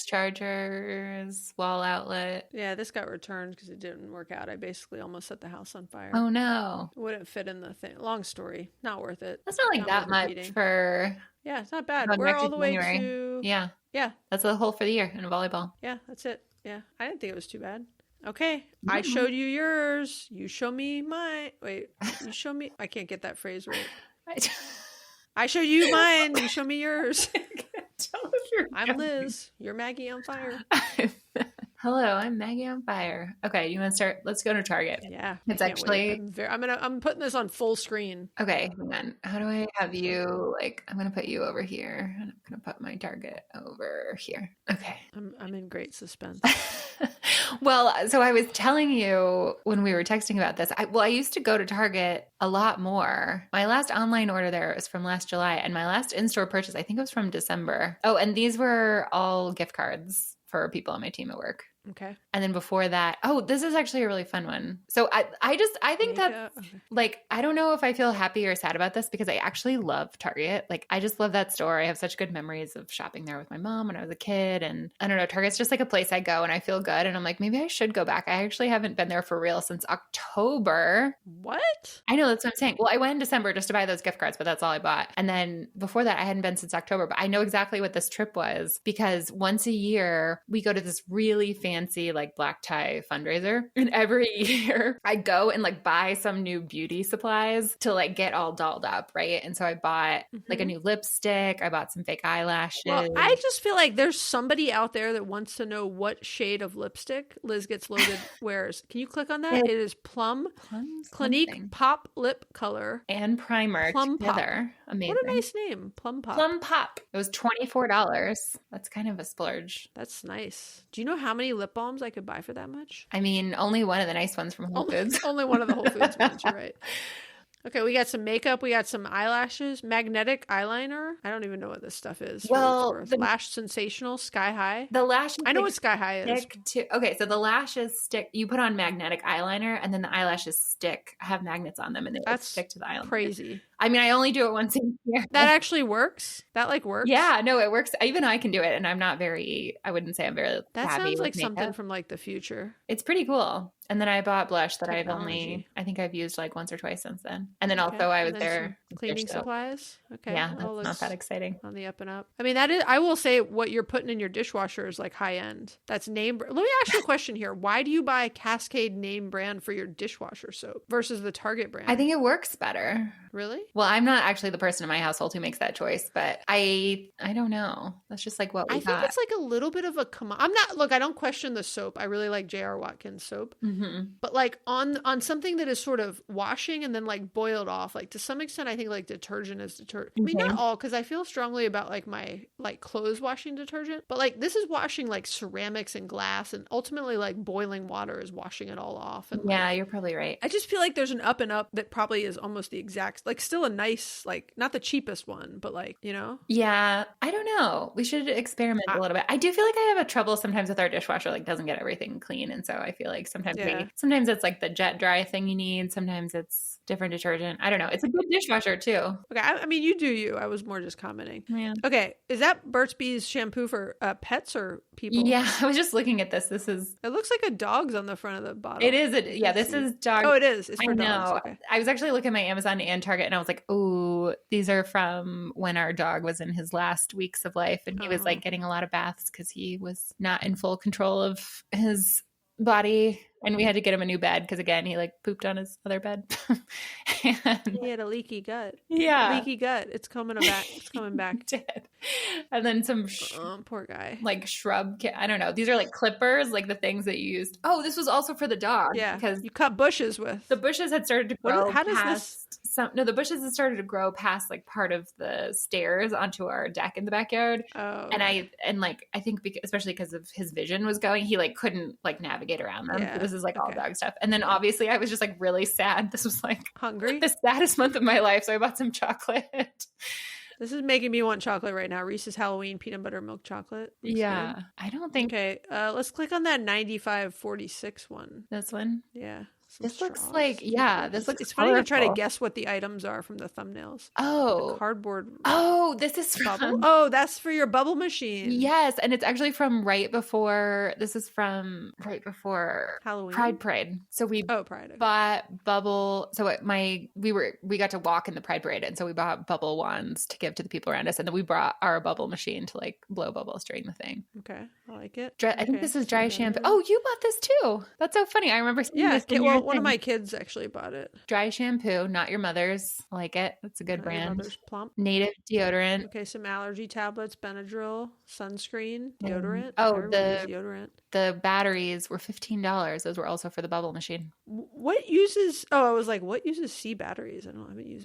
Chargers, wall outlet. Yeah, this got returned because it didn't work out. I basically almost set the house on fire. Oh no. It wouldn't fit in the thing. Long story. Not worth it. That's not like that much for... Yeah, it's not bad. We're all the way to... Yeah. Yeah. That's the whole for the year in volleyball. Yeah, that's it. Yeah. I didn't think it was too bad. Okay, I showed you yours. You show me mine. Wait, you show me... I can't get that phrase right. I show you mine. You show me yours. I'm Liz. You're Maggie on fire. Hello, I'm Maggie on fire. Okay, you want to start? Let's go to Target. Yeah, it's actually. I'm putting this on full screen. Okay, hang on. How do I have you? Like, I'm gonna put you over here, and I'm gonna put my Target over here. Okay. I'm in great suspense. Well, so I was telling you when we were texting about this. I used to go to Target a lot more. My last online order there was from last July, and my last in-store purchase, I think it was from December. Oh, and these were all gift cards for people on my team at work. Okay. And then before that, this is actually a really fun one. So I think that, like, I don't know if I feel happy or sad about this because I actually love Target. Like, I just love that store. I have such good memories of shopping there with my mom when I was a kid. And I don't know, Target's just like a place I go and I feel good. And I'm like, maybe I should go back. I actually haven't been there for real since October. What? I know, that's what I'm saying. Well, I went in December just to buy those gift cards, but that's all I bought. And then before that, I hadn't been since October, but I know exactly what this trip was because once a year we go to this really fancy like black tie fundraiser, and every year I go and like buy some new beauty supplies to like get all dolled up, right? And so I bought like a new lipstick, I bought some fake eyelashes. Well, I just feel like there's somebody out there that wants to know what shade of lipstick Liz Gets Loaded wears. Can you click on that? It is Plum Clinique Pop Lip Color and primer Plum together. Pop. Amazing. What a nice name, Plum Pop. Plum Pop. It was $24. That's kind of a splurge. That's nice. Do you know how many lip balms I could buy for that much? I mean, only one of the nice ones from Whole Foods. Only one of the Whole Foods ones, you're right. Okay, we got some makeup. We got some eyelashes. Magnetic eyeliner. I don't even know what this stuff is. Well, for what it's worth. Lash Sensational. Sky High. The lashes. I know what Sky High is. stick to. Okay, so the lashes stick. You put on magnetic eyeliner, and then the eyelashes stick. Have magnets on them, and they That's stick to the eyeliner. crazy. I mean, I only do it once a year. That actually works? That like works? Yeah, no, it works. Even I can do it, and I'm not very. I wouldn't say I'm very. That savvy sounds with like makeup. something from like the future. It's pretty cool. And then I bought blush that Technology. I think I've used like once or twice since then. And then Okay. also I was And then there. some cleaning supplies. Okay. Yeah, That that's not looks that exciting. on the up and up. I mean, that is. I will say what you're putting in your dishwasher is like high end. That's name. Let me ask you a question here. Why do you buy Cascade name brand for your dishwasher soap versus the Target brand? I think it works better. Really? Well, I'm not actually the person in my household who makes that choice, but I don't know. That's just like what we I think got. it's like a little bit of a I'm not. Look, I don't question the soap. I really like J.R. Watkins soap. Mm-hmm. But like on something that is sort of washing and then like boiled off, like to some extent, I think like detergent is detergent. I mean, not all, because I feel strongly about like my like clothes washing detergent. But like this is washing like ceramics and glass, and ultimately like boiling water is washing it all off. And Yeah, like, you're probably right. I just feel like there's an up and up that probably is almost the exact, like still a nice, like not the cheapest one, but like, you know? Yeah, I don't know. We should experiment a little bit. I do feel like I have a trouble sometimes with our dishwasher, like doesn't get everything clean. And so I feel like sometimes sometimes it's like the jet dry thing you need. Sometimes it's different detergent. I don't know. It's a good dishwasher too. Okay. I mean, you do you. I was more just commenting. Yeah. Okay. Is that Burt's Bees shampoo for pets or people? Yeah, I was just looking at this. This is. It looks like a dog's on the front of the bottle. It is. Yeah, this is dog. Oh, it is. It's for I dogs. know. Okay. I was actually looking at my Amazon and Target, and I was like, "Oh, these are from when our dog was in his last weeks of life, and he was like getting a lot of baths because he was not in full control of his body, and we had to get him a new bed because again, he like pooped on his other bed. And, He had a leaky gut. yeah, Leaky gut. It's coming back. It's coming back. did. And then some Poor guy. like shrub. I don't know. These are like clippers, like the things that you used. Oh, this was also for the dog. Yeah. because You cut bushes with. the bushes had started to grow. How does past the bushes had started to grow past like part of the stairs onto our deck in the backyard. Oh. And I think especially because of his vision was going, he like couldn't like navigate around them. Yeah. So this is like all Okay. dog stuff. And then obviously I was just like really sad. This was like Hungry? the saddest month of my life. So I bought some chocolate. This is making me want chocolate right now. Reese's Halloween peanut butter milk chocolate. Looks Yeah. good. I don't think Okay. Let's click on that 9546 one. this one. Yeah. Some This looks straws. like, yeah, this looks It's funny to try to colorful. guess what the items are from the thumbnails. Oh. Cardboard Oh, this is bubble. from Oh, that's for your bubble machine. Yes, and it's actually from right before Halloween. Pride Parade. So we Oh, Pride. Okay. bought bubble. So we got to walk in the Pride Parade, and so we bought bubble wands to give to the people around us, and then we brought our bubble machine to like blow bubbles during the thing. Okay. I like it. I think this is dry So shampoo. good. Oh, you bought this too. That's so funny. I remember seeing Yeah. this in your One of thing. my kids actually bought it. Dry shampoo, not your mother's. I like it. That's a good Not your brand. mother's plump. Native deodorant. Okay, some allergy tablets, Benadryl, sunscreen, deodorant. Oh, Everybody uses deodorant. The batteries were $15. Those were also for the bubble machine. What uses? Oh, I was like, what uses C batteries? I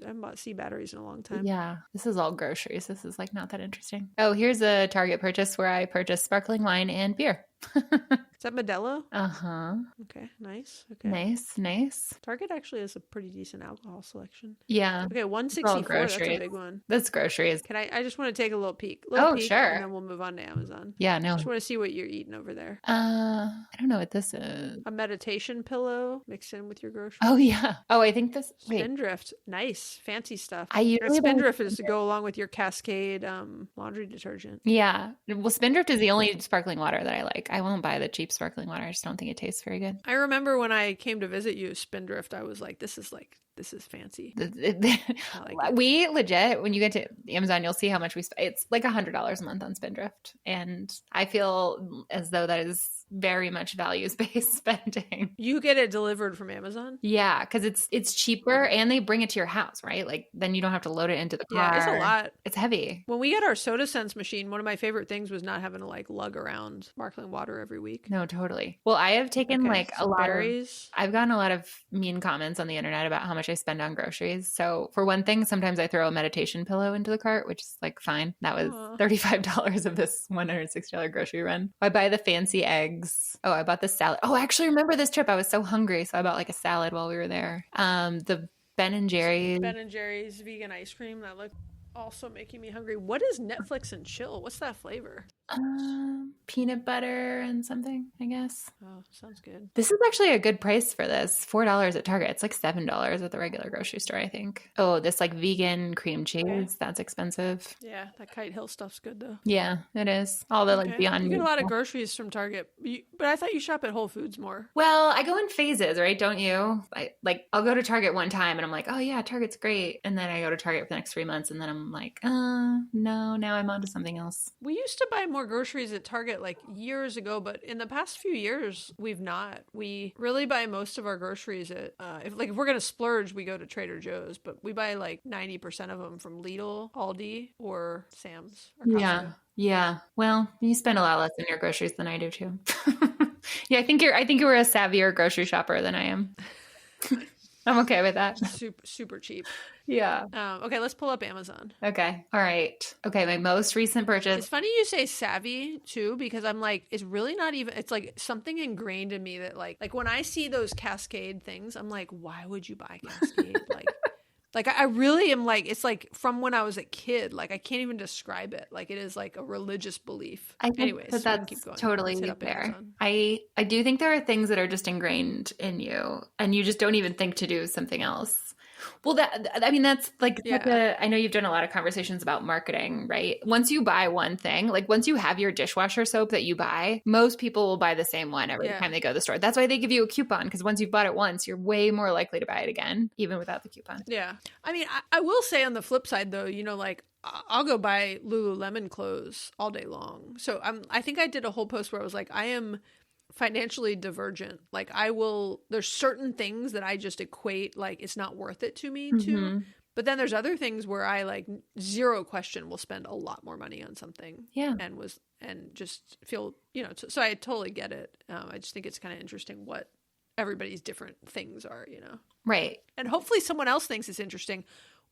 haven't bought C batteries in a long time. Yeah, this is all groceries. This is like not that interesting. Oh, here's a Target purchase where I purchased sparkling wine and beer. Is that Modelo? Uh-huh. Okay, nice. Okay, Nice. Target actually has a pretty decent alcohol selection. Yeah, Okay, all 164. That's a groceries. big one. that's groceries. Can I just want to take a little peek. Oh, sure. And then we'll move on to Amazon. Yeah, no. Just want to see what you're eating over there. I don't know what this is. A meditation pillow mixed in with your groceries. Oh, yeah. Oh, I think this, wait. Spindrift, nice, fancy stuff. I usually buy Spindrift is to go along with your Cascade laundry detergent. Yeah. Well, Spindrift is the only sparkling water that I like. I won't buy the cheap sparkling water. I just don't think it tastes very good. I remember when I came to visit you, Spindrift, I was like, this is fancy. I like it. We legit, when you get to Amazon, you'll see how much we spend. It's like $100 a month on Spindrift. And I feel as though that is very much values-based spending. You get it delivered from Amazon? Yeah, because it's cheaper and they bring it to your house, right? Like then you don't have to load it into the car. Yeah, it's a lot. It's heavy. When we got our Soda Sense machine, one of my favorite things was not having to like lug around sparkling water every week. No, totally. Well, I have taken like a some lot berries. I've gotten a lot of mean comments on the internet about how much I spend on groceries. So for one thing, sometimes I throw a meditation pillow into the cart, which is like fine. That was Aw. $35 of this $160 grocery run. I buy the fancy eggs. Oh, I bought the salad. Oh, I actually remember this trip. I was so hungry. So I bought like a salad while we were there. The Ben and Jerry's. Ben and Jerry's vegan ice cream that look also making me hungry. What is Netflix and chill? What's that flavor? Peanut butter and something, I guess. Oh, sounds good. This is actually a good price for this. $4 at Target. It's like $7 at the regular grocery store, I think. Oh, this like vegan cream cheese. Okay. That's expensive. Yeah, that Kite Hill stuff's good though. Yeah, it is. All the like Okay. Beyond You get a Meat lot of stuff. groceries from Target, but I thought you shop at Whole Foods more. Well, I go in phases, right? Don't you? I'll go to Target one time and I'm like, oh yeah, Target's great. And then I go to Target for the next 3 months and then I'm like, no, now I'm on to something else. We used to buy more groceries at Target like years ago, but in the past few years, we've not. We really buy most of our groceries at, if we're going to splurge, we go to Trader Joe's, but we buy like 90% of them from Lidl, Aldi, or Sam's. Or Costco. Yeah. Well, you spend a lot less on your groceries than I do too. Yeah, I think you were a savvier grocery shopper than I am. I'm okay with that. Super cheap. Yeah. Okay, let's pull up Amazon. Okay. All right. Okay, my most recent purchase. It's funny you say savvy too, because I'm like, it's really not even, it's like something ingrained in me that like when I see those Cascade things, I'm like, why would you buy Cascade? Like I really am like, it's like from when I was a kid, like I can't even describe it. Like it is like a religious belief. I think Anyways, we can that's keep going. totally Let's hit up fair. Amazon. I do think there are things that are just ingrained in you and you just don't even think to do something else. Well, that's like, I know you've done a lot of conversations about marketing, right? Once you buy one thing, like once you have your dishwasher soap that you buy, most people will buy the same one every time they go to the store. That's why they give you a coupon, because once you've bought it once, you're way more likely to buy it again, even without the coupon. Yeah. I mean, I will say on the flip side though, like I'll go buy Lululemon clothes all day long. So I think I did a whole post where I was like, I am financially divergent. Like there's certain things that I just equate like it's not worth it to me to, but then there's other things where I like zero question will spend a lot more money on something. Yeah. And just feel, so I totally get it. I just think it's kind of interesting what everybody's different things are, Right. And hopefully someone else thinks it's interesting,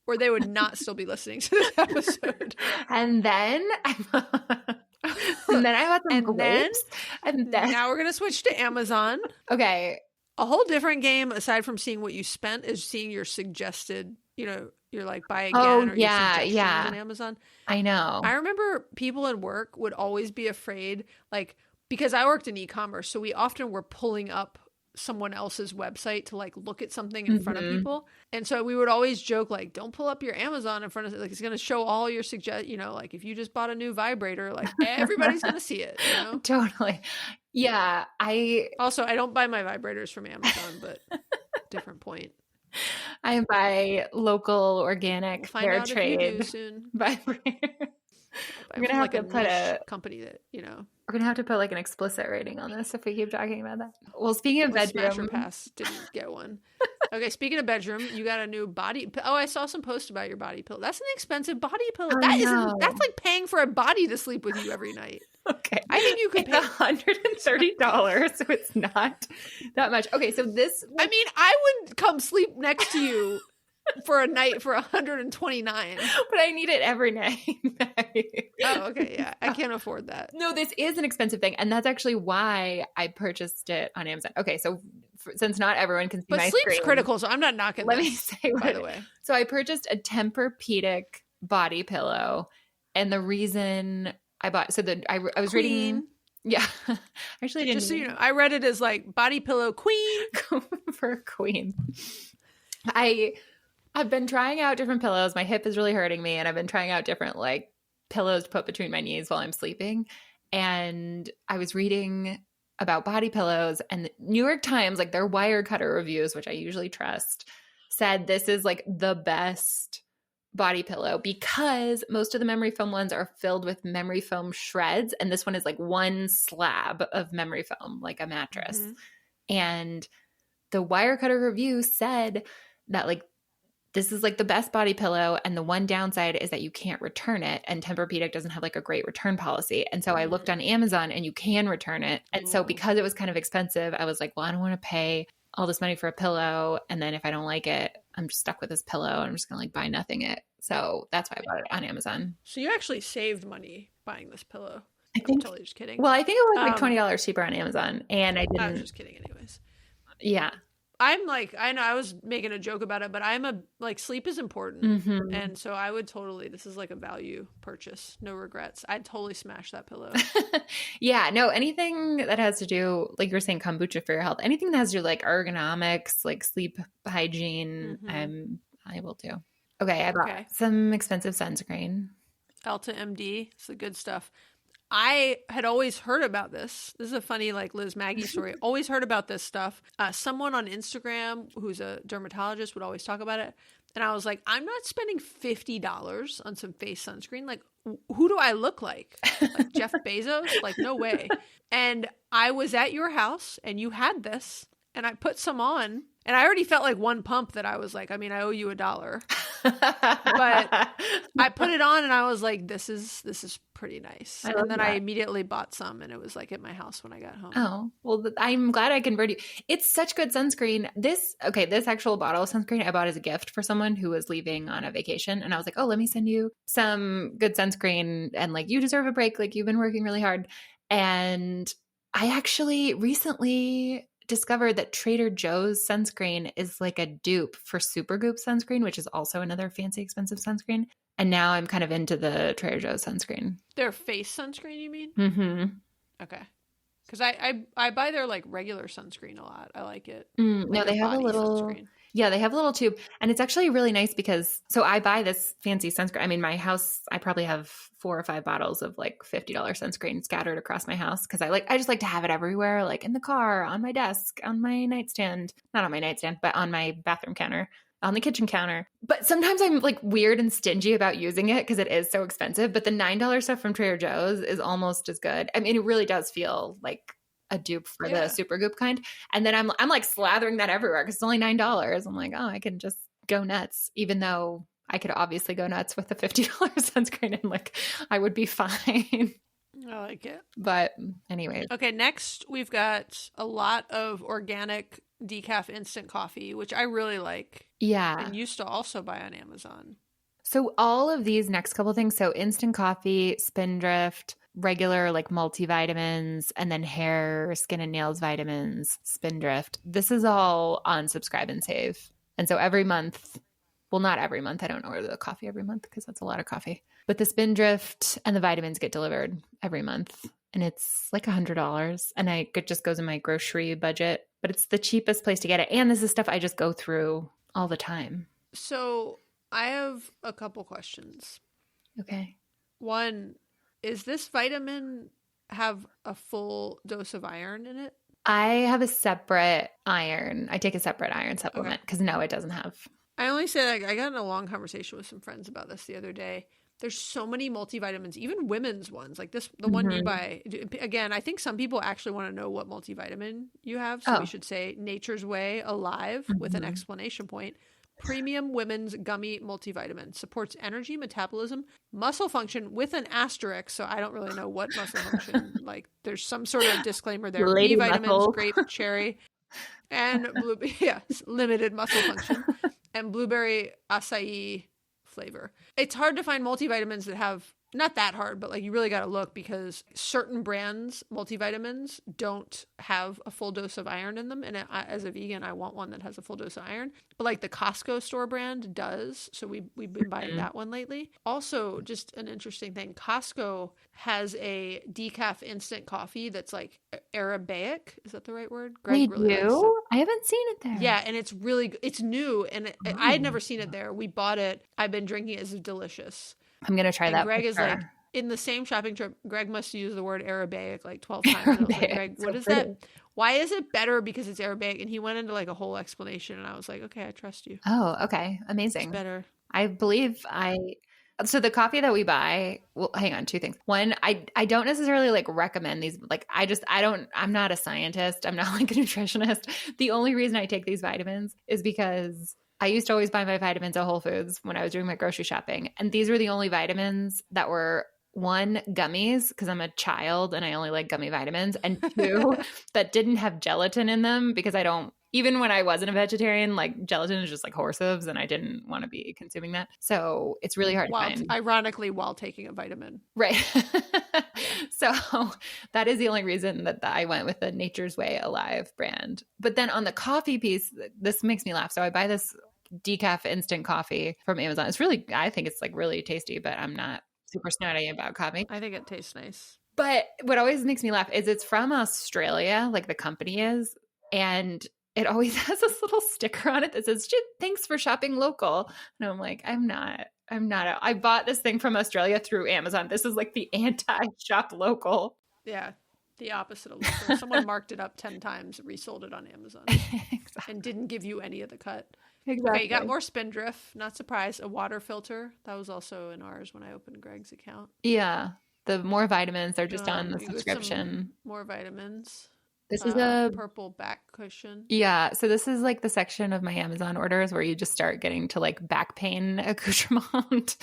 or they would not still be listening to this episode. And then I bought some grapes. And then Now we're going to switch to Amazon. Okay. A whole different game aside from seeing what you spent is seeing your suggested, you're like buy again or your suggestions on Amazon. I know. I remember people in work would always be afraid, like, because I worked in e-commerce, so we often were pulling up someone else's website to like look at something in front of people. And so we would always joke like, don't pull up your Amazon in front of it. Like it's going to show all your like if you just bought a new vibrator, like everybody's going to see it, Totally. Yeah. I don't buy my vibrators from Amazon, but different point. I buy local, organic, fair trade soon. vibrator. We're gonna have to put a company that We're gonna have to put like an explicit rating on this if we keep talking about that. Well, speaking of bedroom, Smasher Pass didn't get one. Okay, speaking of bedroom, you got a new body. Oh, I saw some posts about your body pillow. That's an expensive body pillow. That's like paying for a body to sleep with you every night. Okay, I think you could pay $130, so it's not that much. Okay, so this. I mean, I would come sleep next to you for a night for $129. But I need it every night. Oh, okay. Yeah. I can't afford that. No, this is an expensive thing. And that's actually why I purchased it on Amazon. Okay. So since not everyone can see my screen. But sleep's critical, so I'm not knocking Let this, me say, by the way. So I purchased a Tempur-Pedic body pillow. And the reason I bought, I was reading. Yeah. Actually, just so you know, I read it as like body pillow queen. For a queen. I've been trying out different pillows. My hip is really hurting me. And I've been trying out different like pillows to put between my knees while I'm sleeping. And I was reading about body pillows, and the New York Times, like their Wirecutter reviews, which I usually trust, said this is like the best body pillow because most of the memory foam ones are filled with memory foam shreds. And this one is like one slab of memory foam, like a mattress. Mm-hmm. And the Wirecutter review said that like, this is like the best body pillow. And the one downside is that you can't return it. And Tempur-Pedic doesn't have like a great return policy. And so I looked on Amazon and you can return it. And so because it was kind of expensive, I was like, well, I don't want to pay all this money for a pillow. And then if I don't like it, I'm just stuck with this pillow. I'm just going to like buy nothing it. So that's why I bought it on Amazon. So you actually saved money buying this pillow. I'm totally just kidding. Well, I think it was like $20 cheaper on Amazon. And I didn't. I was just kidding anyways. Yeah. I'm like, I know I was making a joke about it, but sleep is important. Mhm. And so I would totally, this is like a value purchase. No regrets. I'd totally smash that pillow. Yeah, no, anything that has to do, like you're saying, kombucha for your health, anything that has to do like ergonomics, like sleep hygiene, I will do. Okay, I bought some expensive sunscreen. Elta MD. It's the good stuff. I had always heard about this. This is a funny, like, Liz Maggie story. Always heard about this stuff. Someone on Instagram who's a dermatologist would always talk about it. And I was like, I'm not spending $50 on some face sunscreen. Like, who do I look like? Like Jeff Bezos? Like, no way. And I was at your house and you had this and I put some on. And I already felt like one pump that I was like, I mean, I owe you $1. But I put it on and I was like, this is pretty nice. And then I immediately bought some and it was like at my house when I got home. Oh, well, I'm glad I converted you. It's such good sunscreen. This actual bottle of sunscreen I bought as a gift for someone who was leaving on a vacation. And I was like, oh, let me send you some good sunscreen. And like, you deserve a break. Like, you've been working really hard. And I actually recently discovered that Trader Joe's sunscreen is like a dupe for Supergoop sunscreen, which is also another fancy, expensive sunscreen. And now I'm kind of into the Trader Joe's sunscreen. Their face sunscreen, you mean? Mm-hmm. Okay. Because I buy their like regular sunscreen a lot. I like it. No, they have a little sunscreen. Yeah, they have a little tube. And it's actually really nice because, so I buy this fancy sunscreen. I mean, my house, I probably have 4 or 5 bottles of like $50 sunscreen scattered across my house. Cause I just like to have it everywhere, like in the car, on my desk, on my nightstand, not on my nightstand, but on my bathroom counter, on the kitchen counter. But sometimes I'm like weird and stingy about using it because it is so expensive. But the $9 stuff from Trader Joe's is almost as good. I mean, it really does feel like a dupe for the Supergoop kind. And then I'm like slathering that everywhere because it's only $9. I'm like, oh, I can just go nuts, even though I could obviously go nuts with the $50 sunscreen and like I would be fine. I like it. But anyways. Okay, next we've got a lot of organic decaf instant coffee, which I really like. Yeah. And used to also buy on Amazon. So all of these next couple things, so instant coffee, Spindrift, regular like multivitamins, and then hair, skin, and nails vitamins, Spindrift. This is all on Subscribe and Save. And so every month, well, not every month. I don't order the coffee every month because that's a lot of coffee. But the Spindrift and the vitamins get delivered every month. And it's like $100. And it just goes in my grocery budget. But it's the cheapest place to get it. And this is stuff I just go through all the time. So I have a couple questions. Okay. One, is this vitamin have a full dose of iron in it? I have a separate iron. I take a separate iron supplement because no, it doesn't have. I only say like I got in a long conversation with some friends about this the other day. There's so many multivitamins, even women's ones. Like this, the one you buy. Again, I think some people actually want to know what multivitamin you have. So we should say Nature's Way Alive with an exclamation point. Premium women's gummy multivitamin supports energy, metabolism, muscle function with an asterisk. So I don't really know what muscle function. Like there's some sort of disclaimer there. Lady B vitamins, muscle. grape, cherry, and limited muscle function, and blueberry acai flavor. It's hard to find multivitamins that have, not that hard, but like you really got to look because certain brands, multivitamins, don't have a full dose of iron in them. And as a vegan, I want one that has a full dose of iron. But like the Costco store brand does. So we've been buying that one lately. Also, just an interesting thing, Costco has a decaf instant coffee that's like Arabic. Is that the right word? Greg really likes it. I haven't seen it there. Yeah, and it's really, it's new. And I had never seen it there. We bought it. I've been drinking it. It's delicious. I'm going to try that. Greg is like, in the same shopping trip, Greg must use the word Arabic like 12 times. And I was like, Greg, what is that? Why is it better because it's Arabic? And he went into like a whole explanation and I was like, okay, I trust you. Oh, okay. Amazing. It's better. I believe so the coffee that we buy, well, hang on, 2 things. One, I don't necessarily like recommend these. Like I'm not a scientist. I'm not like a nutritionist. The only reason I take these vitamins is because I used to always buy my vitamins at Whole Foods when I was doing my grocery shopping. And these were the only vitamins that were, 1, gummies, because I'm a child and I only like gummy vitamins, and 2, that didn't have gelatin in them because I don't even when I wasn't a vegetarian, like gelatin is just like horse hooves and I didn't want to be consuming that. So it's really hard to find. Ironically, while taking a vitamin. Right. So that is the only reason that I went with the Nature's Way Alive brand. But then on the coffee piece, this makes me laugh. So I buy this decaf instant coffee from Amazon. It's really, I think it's like really tasty, but I'm not super snotty about coffee. I think it tastes nice. But what always makes me laugh is it's from Australia, like the company is, and it always has this little sticker on it that says, "Thanks for shopping local." And I'm like, I bought this thing from Australia through Amazon. This is like the anti-shop local. Yeah, the opposite of local. Someone marked it up 10 times, resold it on Amazon, Exactly. and didn't give you any of the cut. Exactly. Okay, you got more Spindrift. Not surprised. A water filter. That was also in ours when I opened Greg's account. Yeah. The more vitamins, they're just on the You get some subscription. more vitamins. This is a purple back cushion. Yeah. So this is like the section of my Amazon orders where you just start getting to like back pain accoutrement.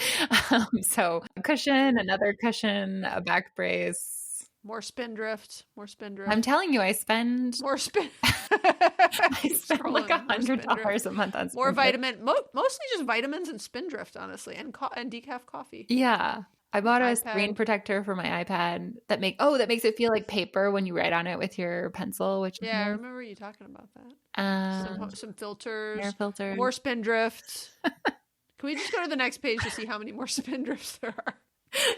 So a cushion, another cushion, a back brace. More Spindrift. More Spindrift. I'm telling you, I spend more spin. I spend like $100 a month on more Spindrift. vitamin. Mostly just vitamins and Spindrift, honestly, and decaf coffee. Yeah. I bought a iPad. screen protector for my iPad that makes it feel like paper when you write on it with your pencil, which is Yeah, I nice. remember you talking about that. Some filters, Air filter. more Spindrift. Can we just go to the next page to see how many more Spindrifts there are?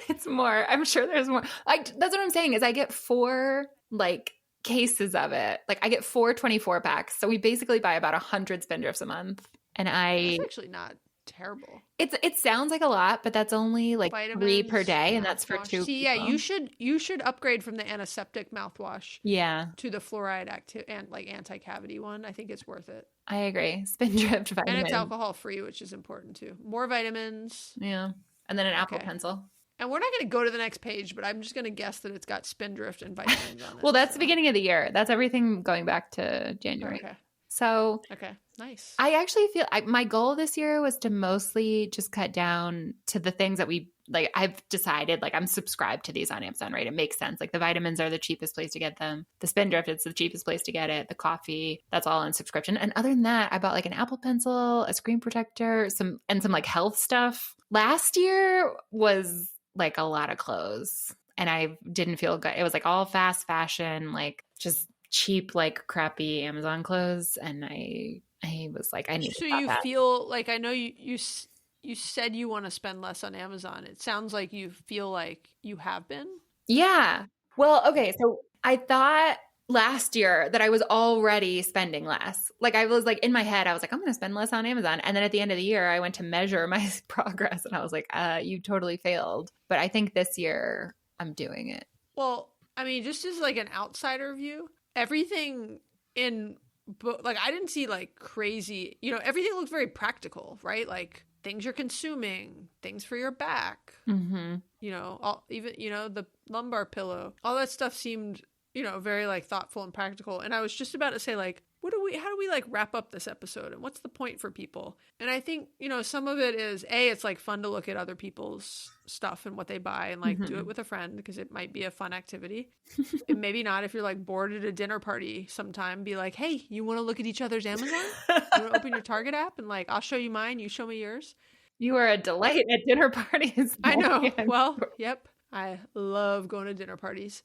It's more. I'm sure there's more. That's what I'm saying is I get 4 like cases of it. Like I get 4 24 packs. So we basically buy about 100 Spindrifts a month. And That's actually not terrible. it sounds like a lot, but that's only like Vitamins, 3 per day, and that's for mouthwash. 2 See, yeah, people. you should upgrade from the antiseptic mouthwash Yeah, to the fluoride and like anti-cavity one. I think it's worth it. I agree. Spindrift vitamins. And it's alcohol free, which is important too. More vitamins. Yeah. And then an Apple Okay. Pencil. And we're not going to go to the next page, but I'm just going to guess that it's got Spindrift and vitamins on it. Well, that's so. the beginning of the year. That's everything going back to January. Okay. So Okay. Nice. I actually feel my goal this year was to mostly just cut down to the things that we like. I've decided like I'm subscribed to these on Amazon, right? It makes sense. Like the vitamins are the cheapest place to get them. The Spindrift, it's the cheapest place to get it. The coffee, that's all on subscription. And other than that, I bought like an Apple Pencil, a screen protector, some like health stuff. Last year was like a lot of clothes, and I didn't feel good. It was like all fast fashion, like just cheap, like crappy Amazon clothes, and I was like, I need So to stop you that. feel like, I know you said you want to spend less on Amazon. It sounds like you feel like you have been. Yeah. Well, okay. So I thought last year that I was already spending less. Like I was like in my head, I was like, I'm going to spend less on Amazon. And then at the end of the year, I went to measure my progress and I was like, you totally failed. But I think this year I'm doing it. Well, I mean, just as like an outsider view, everything like I didn't see like crazy, everything looked very practical, right? Like things you're consuming, things for your back, Mm-hmm. even the lumbar pillow, all that stuff seemed, very like thoughtful and practical. And I was just about to say like, how do we like wrap up this episode and what's the point for people? And I think, some of it is it's like fun to look at other people's stuff and what they buy and like do it with a friend because it might be a fun activity. And maybe not if you're like bored at a dinner party sometime, be like, hey, you want to look at each other's Amazon? You want to open your Target app and like, I'll show you mine, you show me yours. You are a delight at dinner parties. I know. Morgan. Well, yep. I love going to dinner parties.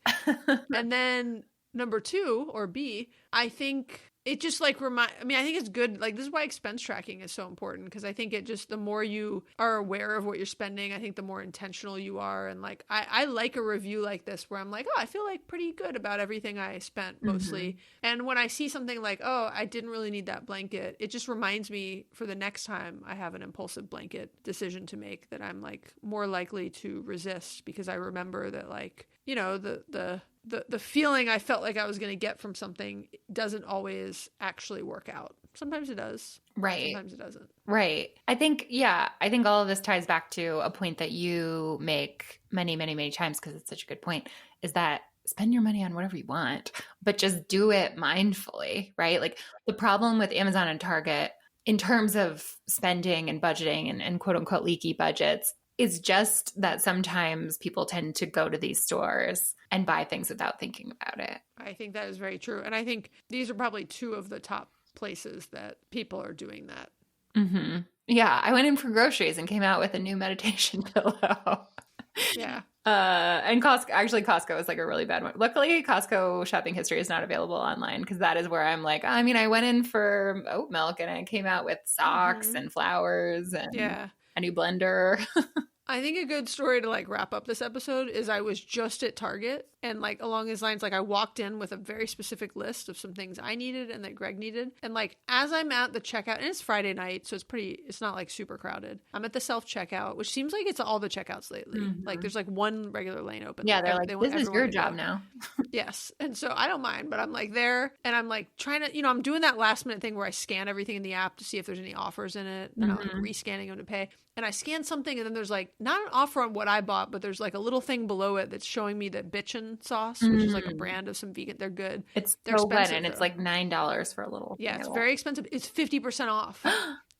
And then number 2 or B, I think it just like I think it's good. Like this is why expense tracking is so important because I think it just, the more you are aware of what you're spending, I think the more intentional you are. And like, I like a review like this where I'm like, oh, I feel like pretty good about everything I spent mostly. And when I see something like, oh, I didn't really need that blanket, it just reminds me for the next time I have an impulsive blanket decision to make that I'm like more likely to resist because I remember that like, the feeling I felt like I was going to get from something doesn't always actually work out. Sometimes it does. Right. Sometimes it doesn't. Right. I think all of this ties back to a point that you make many, many, many times because it's such a good point, is that spend your money on whatever you want, but just do it mindfully, right? Like the problem with Amazon and Target in terms of spending and budgeting and quote unquote leaky budgets is just that sometimes people tend to go to these stores and buy things without thinking about it. I think that is very true. And I think these are probably 2 of the top places that people are doing that. Mm-hmm. Yeah, I went in for groceries and came out with a new meditation pillow. Yeah. And Costco is like a really bad one. Luckily, Costco shopping history is not available online because that is where I'm like, I mean, I went in for oat milk and I came out with socks and flowers and a new blender. I think a good story to like wrap up this episode is I was just at Target and like along these lines, like I walked in with a very specific list of some things I needed and that Greg needed. And like as I'm at the checkout, and it's Friday night, so it's not like super crowded. I'm at the self checkout, which seems like it's all the checkouts lately. Like there's like one regular lane open. Yeah, they're like, this is your job now. Yes. And so I don't mind, but I'm like there and I'm like trying to, I'm doing that last minute thing where I scan everything in the app to see if there's any offers in it. And I'm rescanning them to pay. And I scan something and then there's like not an offer on what I bought, but there's like a little thing below it that's showing me that Bitchin' sauce, which is like a brand of some vegan. They're good. They're so good, and it's like $9 for a little. Yeah, it's very expensive. It's 50% off.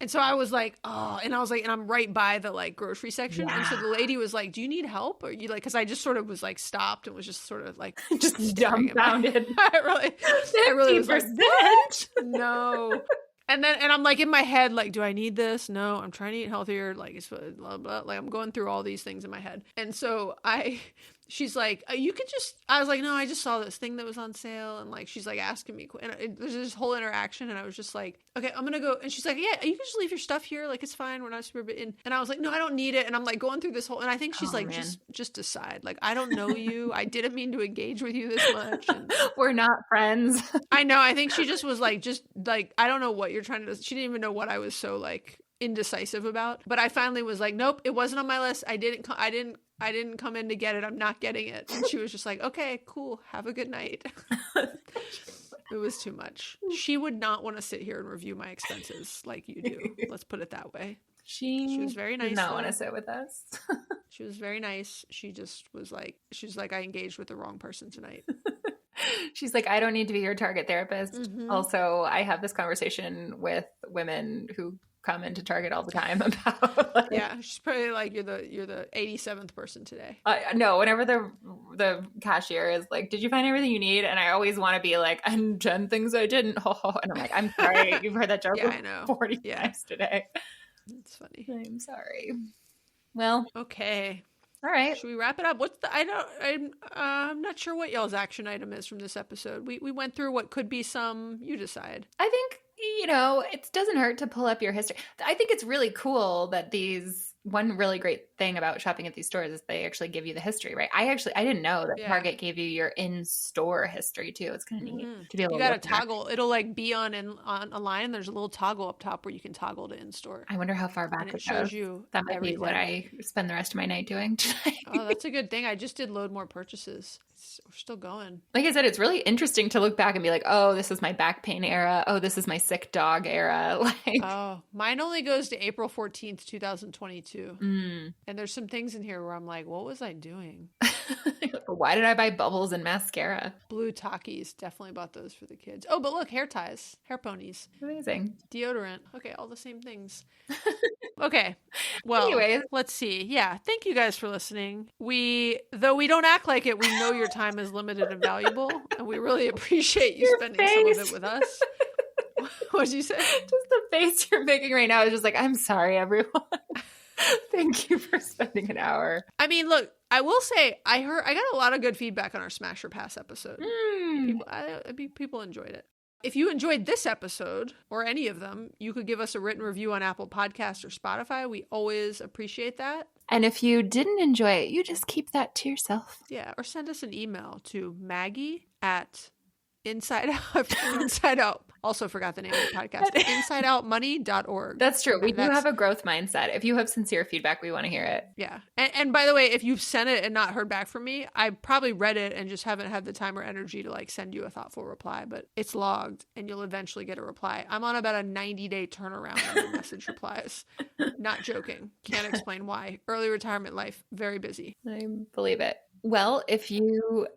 And so I was like, oh, and I was like, and I'm right by the like grocery section. Yeah. And so the lady was like, do you need help? Or you like, cause I just sort of was like stopped and was just sort of like just dumbfounded. I really was like, what? No. And I'm like in my head, like, do I need this? No, I'm trying to eat healthier. Like, it's blah, blah. Like, I'm going through all these things in my head. And so she's like, you could just, I was like, no, I just saw this thing that was on sale. And like, she's like asking me, and there's this whole interaction. And I was just like, okay, I'm going to go. And she's like, yeah, you can just leave your stuff here. Like, it's fine. We're not super big. And I was like, no, I don't need it. And I'm like going through this whole, and I think she's like, just decide. Like, I don't know you. I didn't mean to engage with you this much. And we're not friends. I know. I think she just was like, I don't know what you're trying to do. She didn't even know what I was so like indecisive about. But I finally was like, nope, it wasn't on my list. I didn't come in to get it. I'm not getting it. And she was just like, okay, cool. Have a good night. It was too much. She would not want to sit here and review my expenses like you do. Let's put it that way. She was very nice. Did not want to sit with us. She was very nice. She just was like, I engaged with the wrong person tonight. She's like, I don't need to be your Target therapist. Also, I have this conversation with women who come into Target all the time about like, yeah, she's probably like, you're the 87th person today. No, whenever the cashier is like, did you find everything you need? And I always want to be like, and 10 things I didn't. And I'm like, I'm sorry, you've heard that joke yeah, I know. 40 times today. It's funny. I'm sorry. Well, okay. All right. Should we wrap it up? I'm not sure what y'all's action item is from this episode. We went through what could be some, you decide. I think, it doesn't hurt to pull up your history. I think it's really cool that one really great thing about shopping at these stores is they actually give you the history, right? I didn't know that Target gave you your in-store history too. It's kind of neat to be able to. You got to toggle. It'll like be on a line. There's a little toggle up top where you can toggle to in-store. I wonder how far back it shows you. That might be what I spend the rest of my night doing tonight. Oh, that's a good thing. I just did load more purchases. We're still going. Like I said, it's really interesting to look back and be like, oh, this is my back pain era. Oh, this is my sick dog era. Mine only goes to April 14th, 2022. And there's some things in here where I'm like, what was I doing? Why did I buy bubbles and mascara? Blue Takis. Definitely bought those for the kids. Oh, but look, hair ties, hair ponies. Amazing. Deodorant. Okay, all the same things. Okay. Well, anyways, let's see. Yeah. Thank you guys for listening. Though we don't act like it, we know your time is limited and valuable, and we really appreciate you spending some of it with us. What did you say? Just the face you're making right now is just like, I'm sorry, everyone. Thank you for spending an hour. I mean, look, I will say I got a lot of good feedback on our Smash or Pass episode. People enjoyed it. If you enjoyed this episode or any of them, you could give us a written review on Apple Podcasts or Spotify. We always appreciate that. And if you didn't enjoy it, you just keep that to yourself. Yeah, or send us an email to Maggie@Inside Out. Also forgot the name of the podcast. InsideOutMoney.org. That's true. We do have a growth mindset. If you have sincere feedback, we want to hear it. Yeah. And by the way, if you've sent it and not heard back from me, I probably read it and just haven't had the time or energy to like send you a thoughtful reply, but it's logged and you'll eventually get a reply. I'm on about a 90-day turnaround on the message replies. Not joking. Can't explain why. Early retirement life. Very busy. I believe it. Well, if you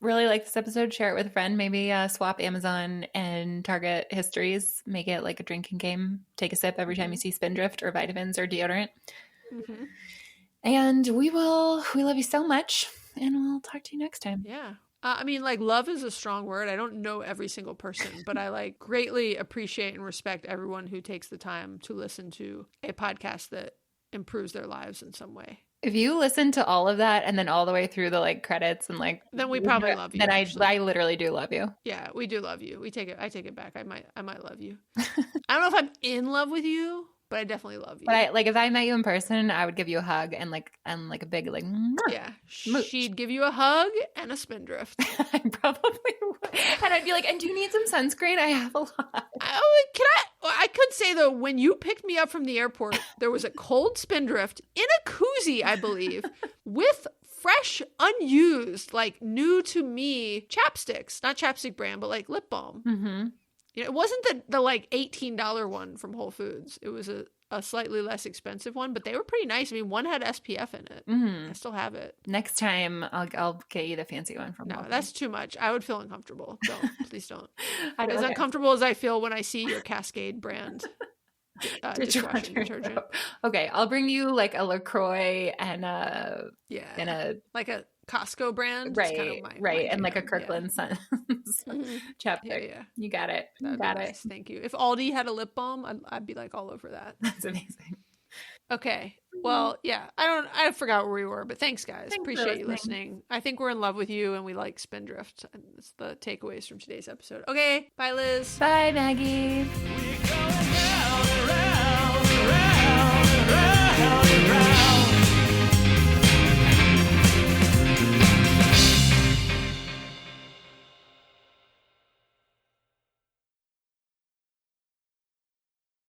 really like this episode, share it with a friend. Maybe swap Amazon and Target histories. Make it like a drinking game. Take a sip every time you see Spindrift or vitamins or deodorant. And we love you so much, and we'll talk to you next time. Yeah. I mean, like, love is a strong word. I don't know every single person, but I like greatly appreciate and respect everyone who takes the time to listen to a podcast that improves their lives in some way. If you listen to all of that and then all the way through the like credits and like, Then we probably love you. then actually. I literally do love you. Yeah, we do love you. I take it back. I might love you. I don't know if I'm in love with you, but I definitely love you. But I like if I met you in person, I would give you a hug and like a big like mwah. Yeah, Mooch. she'd give you a hug and a spindrift. I probably would. And I'd be like, and do you need some sunscreen? I have a lot. I could say though, when you picked me up from the airport, there was a cold spindrift in a koozie, I believe, with fresh, unused, like new to me chapsticks, not chapstick brand, but like lip balm. Mm-hmm. You know, it wasn't the like $18 one from Whole Foods. It was a slightly less expensive one, but they were pretty nice. I mean, one had SPF in it. Mm-hmm. I still have it. Next time I'll get you the fancy one from No, Whole that's too much. I would feel uncomfortable. Don't. Please don't. I don't As okay. uncomfortable as I feel when I see your Cascade brand dishwashing detergent. Okay, I'll bring you like a LaCroix and a like a Costco brand. right, It's kind of my and like a jam, Kirkland Sons chapstick. Yeah. You got it. That'd be nice. Thank you. If Aldi had a lip balm, I'd be like all over that. That's amazing. Okay. Well, yeah. I forgot where we were, but thanks guys. Thanks for Appreciate you listening. I think we're in love with you and we like Spindrift. And that's the takeaways from today's episode. Okay. Bye, Liz. Bye, Maggie. We're going round and round.